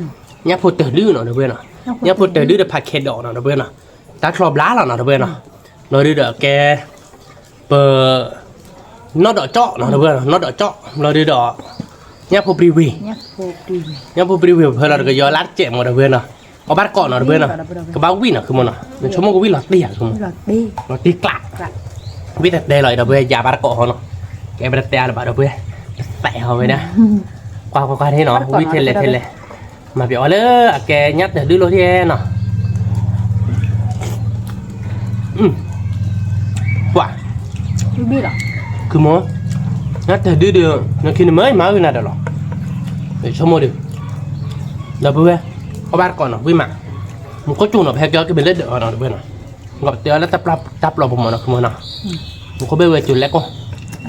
เนี่ยพูดเตอร์ดื้อเนาะดับเบิ้ลเนาะเนี่ยพูดเตอร์ดื้อเดี๋ยวผักเค็ดดอกเนาะดับเบิ้ลเนาะตาครอบล้าเนาะดับเบิ้ลเนาะเราดื้อเดี๋ยวแกเปิดน็อตดอกเจาะเนาะดับเบิ้ลน็อตดอกเจาะเราดื้อดอกเนี่ยพูดรีวิว เนี่ยโคตรดี เนี่ยพูดรีวิวเพื่อเราก็ย้อนลัดเจ็บหมดดับเบิ้ลเนาะเอาบ้านก่อนเนาะดับเบิ้ลเนาะก็บ้าวิ่งเนาะคือมันเนาะเป็นชั่วโมงก็วิ่งหลอดเตี้ยคือมัน วิบัติ nó tí clạc biết thật đây là đợt bê già bắt cọ nó cái bắt tè là bắt đợt bê tệ hồi đó qua thế nó biết thế lệ mà biểu lỡ cái nhát để đưa lô thế nó quả วิบีหรอ cứ mó nhát để đưa được nó khi nó mới máu cái nào đó để cho mua được đợt bê có bắt cọ nó với mặt một có chuồng nó phải cho cái bên lết được nó đợt bê nó gặp tè nó tap lò bụng nó không nó một có bê về chuột lét con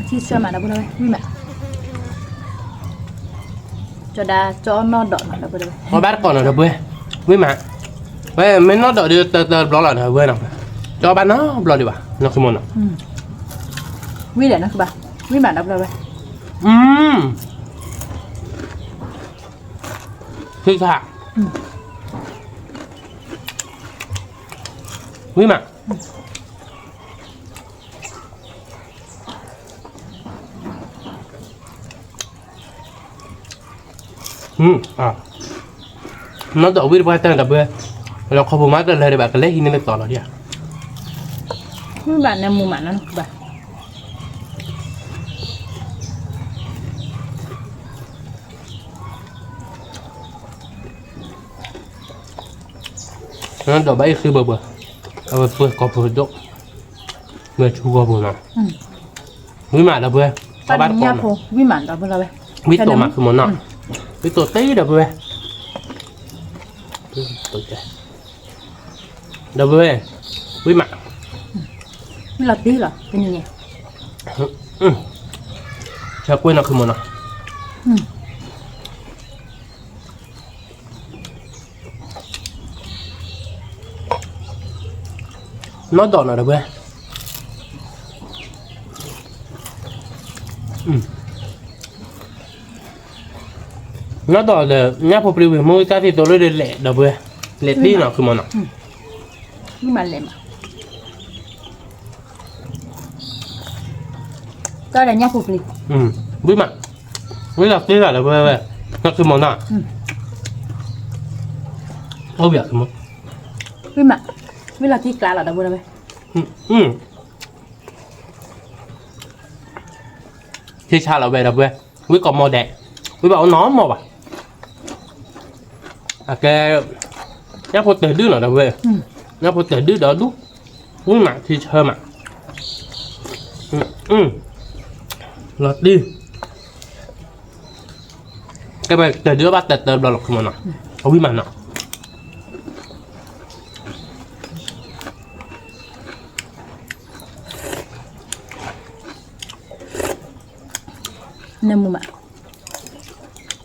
ที่เชื่อมาดับเบิ้ลวิบัติจอดาจอนอดอกดับเบิ้ล nó bắt còn ở đâu bê với mà vậy mấy nó đợi đưa tờ đó là đâu bê nào cho bạn nó lo đi bà nó không muốn nào วิเดี๋ยวนะคือบ้าวิบัติดับเบิ้ล คือค่ะvới mà nó đổ biết qua tên là bữaเราขบวนมาแต่เลยแบบกันเล่นหินในต่อเราเนี่ย ไม่บาดในมุมมันนั่นบาด nó đổ bayคือbờเอาเปลือกกรอบเปลือกดกเมื่อชูกรอบเนาะวิมานเราเบื่อ ตอนนี้พอวิมานเราเบื่อไป วิโตมาคือมันเนาะวิโตเต้เราเบื่อตัวใจเราเบื่อวิมาน ไม่หลับดีหรอเป็นยังไง ชากุ้ยเนาะคือมันเนาะnó đỏ nào đâu bê nó đỏ là nhá phục liu mua cái thì tôi lấy lẹ đâu bê lẹ tí nàoคือมันอ่ะ วิมานเลยมาก็ได้เนี่ยผูกเลย วิมานวิหลักที่là đâu bê bê nóคือมันอ่ะเอาแบบคือมัน วิมานเวลาที่กลางเราได้บุญไหม ที่ชาเราไปđâu bêวิcòn mò đẻวิbảo nó mò àแกnhá phụ tử đứa nào đâu bê nhá phụ tử đứa đó đúcวิมานที่เชิมอ่ะlọt đi cái bài từ đứa bắt từ đó lọt không nào không biết mà nào ในมุมอ่ะ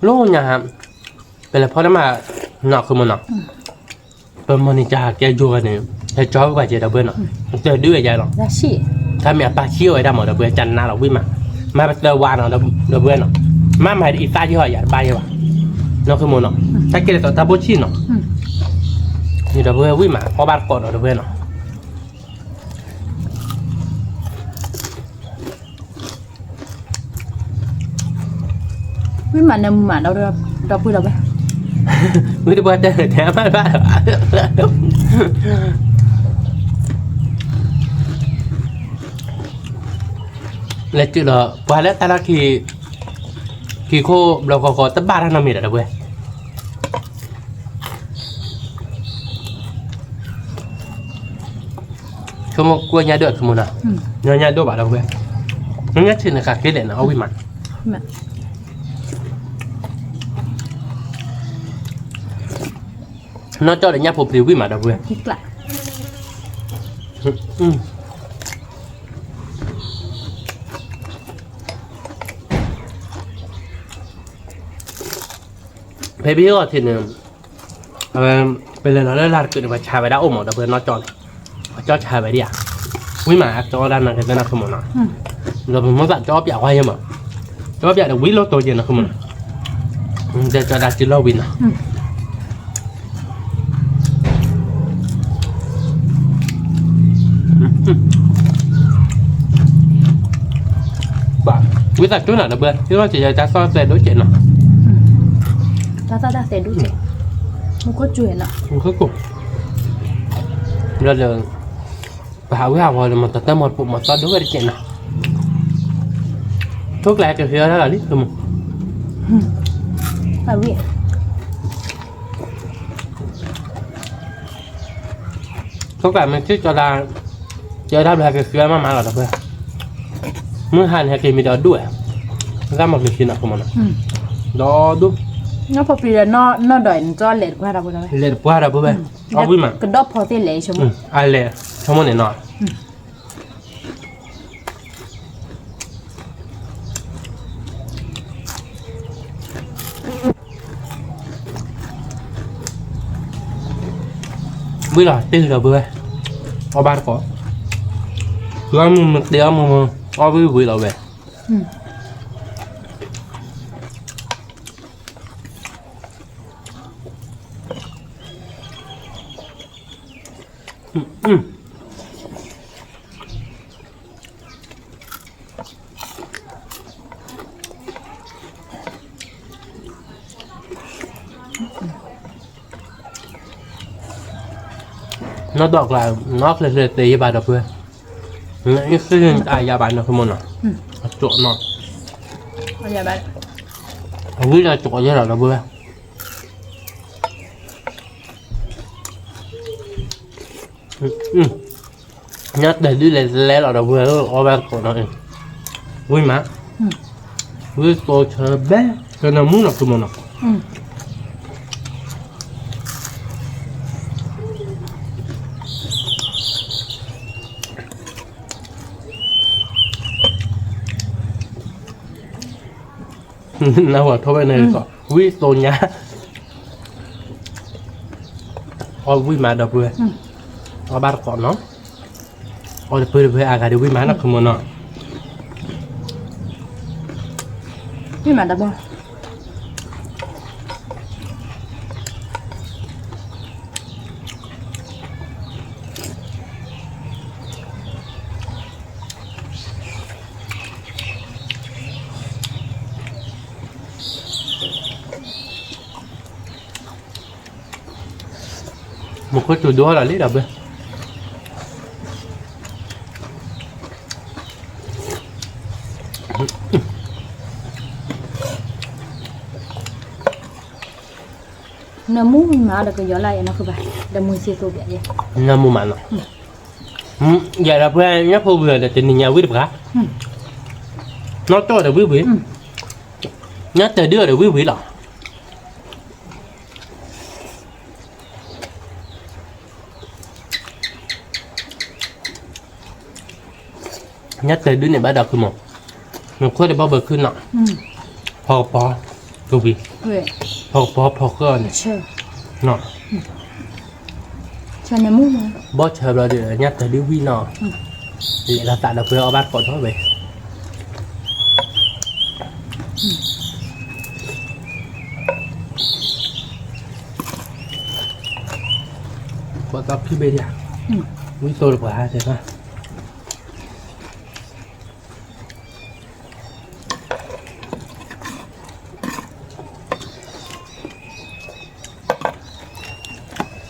โลnhàเป็นอะไรเพราะนั้นมาหนอกคือมันหนอกเป็นมันจะแกยัวเนี่ยแต่จ้อยกว่าเจดับเบิลหนอกเจอดื้อใหญ่หรอก ราชี ถ้ามีปลาเชี่ยวไอ้ดำหมดดับเบิลจันนาเราวิ่งมาเป็นเตอร์วานหรอกดับเบิลหนอกมาหมายอีตาที่ห่อใหญ่ใบวะนอกคือมันหนอกถ้าเกิดตัวตาโบชินหนอกนี่ดับเบิลวิ่งมาพอบ้านก่อนดับเบิลหนอก วิมานในมุมอ่ะเราพูดเราไป ไม่ได้ว่าจะแถมบ้านแล้วจุดละวันแล้วแต่ละขี่โคเราก็ตั้งบ้านท่านมีอะไรเว้ยชั่วโมงกว่าญาเดือดขโมยนะญาเดือดบ้านเราเว้ยญาชินนะครับคิดเด่นเอาวิมันnó cho để nháp hộp liu với mà đâu vậy? Thích lại. Phải biết rồi thì bây giờ nó là cứ phải chà về đã ôm ở đâu nó cho chà về đi à? Quý mà cho đan là cái nào không mà nói. Rồi mình mới dặn cho ốp dạo quay mà. Cho ốp dạo được quý lốt tôi gì nó không mà. Giờ cho đan chỉ lâu bình à? Bà, quý ta chú nào là bên, chứ nó chỉ ta so xe đối chuyện nào. Ta sẽ đối chuyện. Không có chuyện nào. Không có cùng. Rồi là bà quý học rồi là một tờ một phụ một so đối với chuyện nào. Thuốc lá kiểu đó là lít rồi mà. Bà biết. Thuốc lá mình chứ cho là chơi đáp là cái kia mà là đâuมื่อหันให้กินมีดอด้วยร่ำมากินอ่ะคุณมันดอดุ nó phổ biến nó đòi cho lệ qua đâu rồi เล่นปัวอะไรปุ๊บเอาวิ่งมา cái đó phổ thế lệ chứ mà ไอเล่ทั้งหมดเนี่ยนอนวิ่งหรอตื่นหรอปุ๊บเอาบ้านก่อนแล้วมึงเดี๋ยวมึงเอาวิ่งหรอเว้ย nó đọc là nó là tì bà đọc vừa cái ai gia bạn nó không muốn à chỗ nó เอาอย่าไป không biết là chỗ như là đọc vừa nhớ để đi lấy là đọc vừa ở bên của nó vui mà vui tôi chờ bé cho nó muốn là không muốn à อืม nào ở thôi bên này có vui tôi nhá ôi vui mà đọc vừa ở ba còn nó ôi được vừa à cái vui mà nó không muốn nó นี่มาดับบ่ một cái chùi đũa là lấy đập bên เนื้อหมูมันมาแล้วก็ย้อนไล่นะคือไปเดี๋ยวมือเสียตัวแบบนี้ năm mua mặn rồi giờ là bên nhấp hồ vừa là tình nhà quý được cả nó cho được quý vị nhớ tới đưa được quý vị rồi nhớ tới đứa này bắt đầu cứ một mình có thể bao bờขึ้น nọ อืม พอquý vị เว้ย พอก็เนี่ย เชื่อ nọ เชื่อเนื้อหมูมา bó chờ là để nhắc tới đứa quý nọ thì là tại là vừa ở bát còn thôi vậy bỏ tao khi bên à quý tôi được quả thế mà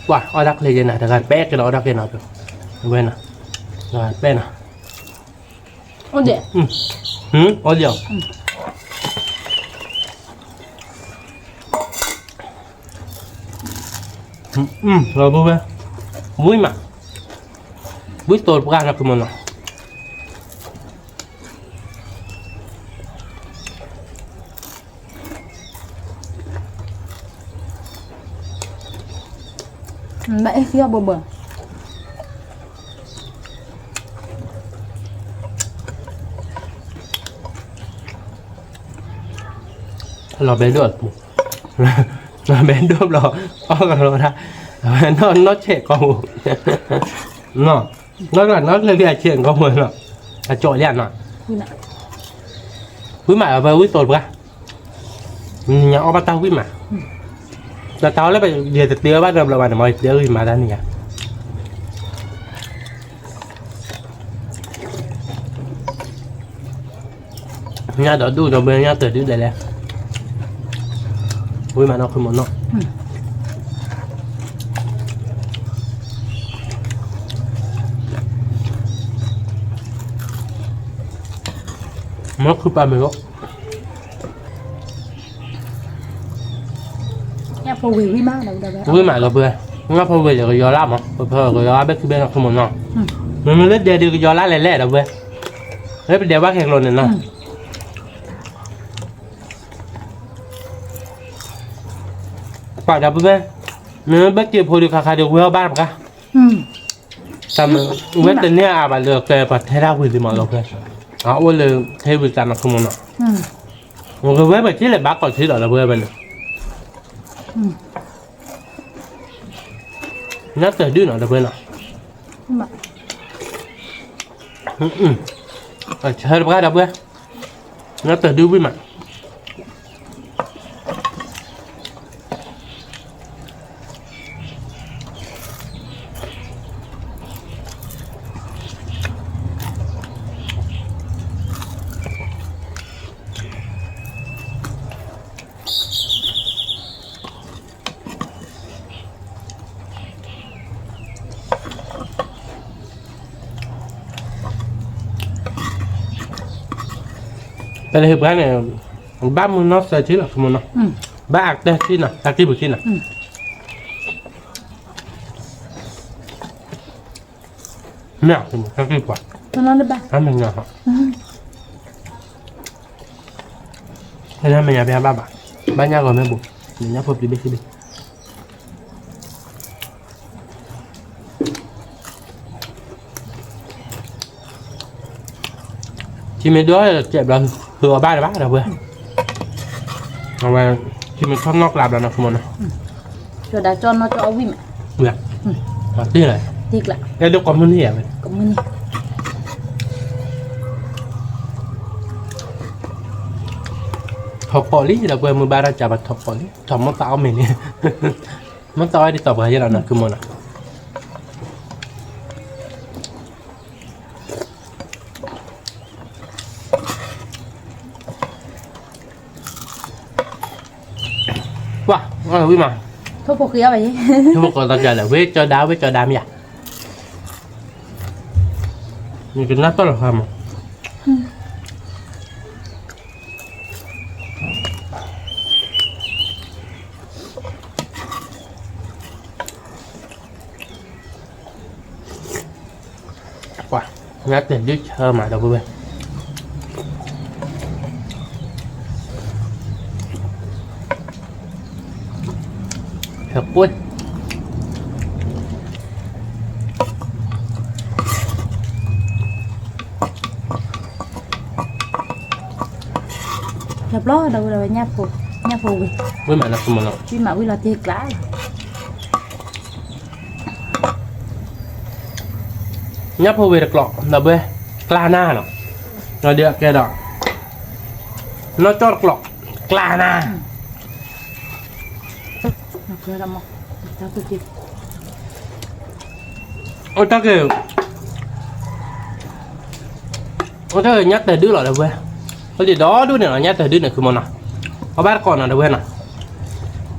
quả ở đắc lên này là bé cái đó đắc lên nào được bên nào rồi bên nào โอ้เด็ด ở điều rồi bố bé vui mà vui tôi ra là cái món nào ไม่เสียบ่เบิ่ง là bé được là bé được rồi rồi ra nó trẻ con nó là nó là cái chuyện con người nó là trội liền nó นี่น่ะ quý mà về quý tột ra nhà ông bắt tao quý mà là tao lấy bây giờ từ từ bắt đầu là bạn mày từ quý mà ra nè nhà đó đủ rồi bên nhà từ từ đây nè quý mà nó không muốn nó nó cứ ba mươi gốc เนี่ยพอวิวมากเลยเดี๋ยว quý mà là bữa nó không về được gió lắm mà phở cái gió biết cái bên nó không muốn nó mình lết đè được cái gió lá lẻ lẻ đâu bữa lết đè bác hàng luôn này nó quả đập bữa nó biết chưa phô được khai được bữa ba cả อืม xong biết tên nha à bà được cái bà thay ra quỳ thì mọi người đó ôi là thay vì sao nó không muốn nó อืม một cái vé mà chỉ là bác còn chỉ là bữa bên nhớ tới đứa nào là bên nào มา chơi được đâu bữa nhớ tới đứa với mặt cái này cái này ba mươi nó sẽ chỉ là không nó ba ạc đây xin nào ạc đi bữa xin nào mèo thì một cái quả nó được ba ăn mình nhỏ thế nên mình nhà bé ba bạn ba nhà rồi mấy bụng mình nhắc phụp đi biết đi chỉ mấy đứa chạy lần thừa ba là bác đâu vừa mà chỉ mình không nóc làm là nó không nào cho đã cho nó cho ông mẹ được mà tiếc này tiếc lại cái lúc còn muốn hiểu vậy cũng như học quản lý là quên 13 ra trả bạch học quản lý chồng món tao mình món tao đi tập ở như là nó cứ một nào wow ngon quý mà thôi phục kia vậy chứ một còn tao chờ là với cho đám vậy nhưng cái nát tốt là không wow nát tiền đứt thơm mà đâu quý vị thật quên nhập lo đâu rồi nhà phụ với mẹ là không mà vì mà vì là tiếc lá nhấp vô về được lọ là bê clana nó rồi được cái đó nó cho được lọ clana nhập ra đâu mà tao tự chịu ôi ta kêu ôi ta nhắc tới đứa lọ là bê cái gì đó đứa này là nhắc tới đứa nàyคือmón nào có bát còn là bê nào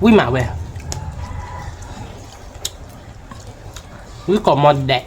quý mạo bê quý còn món đẹp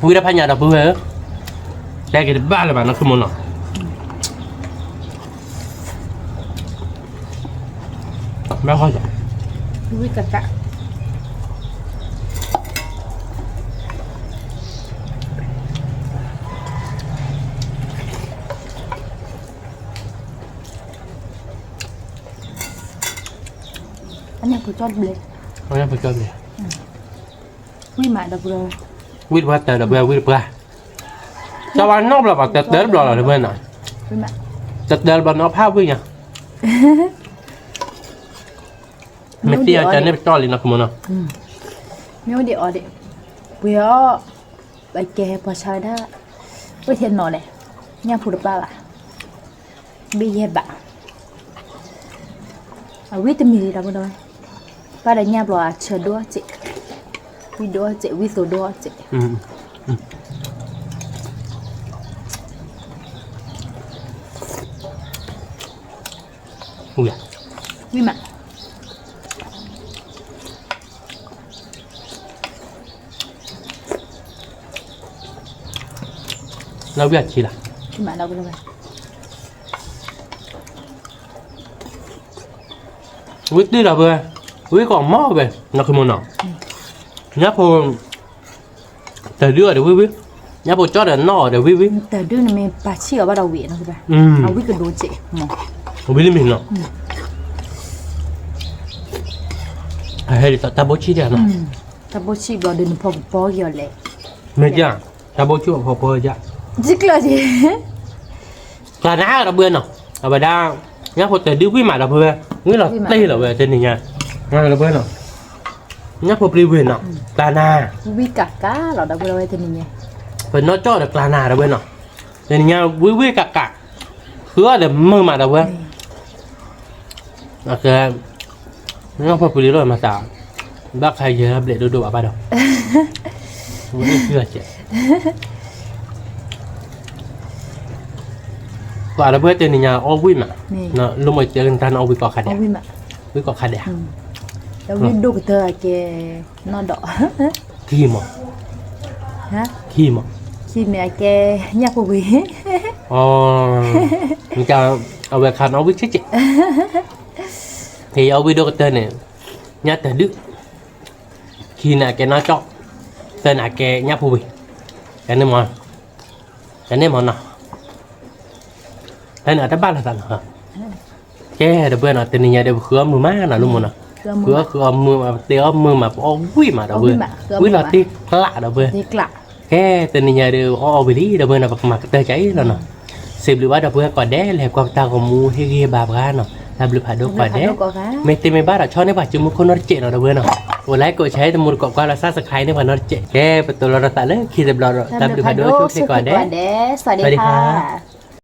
quý đã phải nhà đọc bữa đây cái ba là bạn nó không muốn nào ba khó rồi vì cả anh em cứ cho lên không em phải cho gì vì mà đâu rồi quý quá trời là bữa quý ba cho bạn nó là bạn tết đến rồi là bên này vì mà tết đến bạn nó phá quý nha mấy tia cho nên cho liền nó không muốn nào nếu đi ở đi bây giờ bài kè bỏ sao đó với thiên nọ này nhà phụ được ba là bây giờ bạn ở với tụi mình đâu rồi ba là nhà bỏ chờ đua chị vì đua chị vì số đua chị ui vì mà nó biết chi là vì mà đâu rồi quý đi là vừa quý còn mò về nó không muốn nào nhấp vô từ đưa để quý biết nhấp vô cho đến nọ để quý biết từ đưa này mình bà chỉ ở bắt đầu viện rồi bà ở quý cái đồ chị mà không biết mình nào hay là ta bố trí ra nào ta bố trí vào đừng phòng bó giờ lệ mấy chứ ta bố trí vào bố chứ dứt là gì là ná là bên nào là bà đa nhấp vô từ đưa quý mà là vừa nghĩa là đây là về trên này nha ngay là bên nào nhắc một ly quyền nọ là nà vi cả cá là đã vừa rồi thì mình nhỉ phải nó cho được là nà đâu bên nọ nên nhau quý cả hứa để mơ mà đâu bên ok nó phải ly rồi mà sao bác hay giờ để đồ đồ ở đâu muốn chưa chị và là bữa trên nhà ô quý mà nó lúc mà chơi người ta nó ô quý cọ khá đẹp quý cọ khá đẹp đâu biết đồ cái thơ kìa nó đỏ khi mà khi mẹ kìa nhắc của quý mình cho ở về khăn ô quý chết chị thì ô quý đồ cái tên này nhắc từ đức khi nào cái nó chọn tên là cái nhắc của quý cái này món nào đây là đáp ba là sao hả cái đợt bữa nào tên nhà đều khứa mưa má nào luôn mà khứa mưa mà tiêu mưa mà ô quý mà đợt bữa quý là tí lạ đợt bữa cái tên nhà đều ô bị lý đợt bữa nào mà tê cháy rồi nè xem được đợt bữa còn đé là con ta còn mua hay ghê bà ra nè làm được phải đâu còn đé mấy tên mấy bác đã cho nên bà chúng con nó chạy nào đợt bữa nào ô lái cội cháy thì một cọng qua là sát sạch hay nên mà nó chạy cái tôi lo ra tại đấy khi tập lo tập được phải đâu chút thì còn đé สวัสดีค่ะ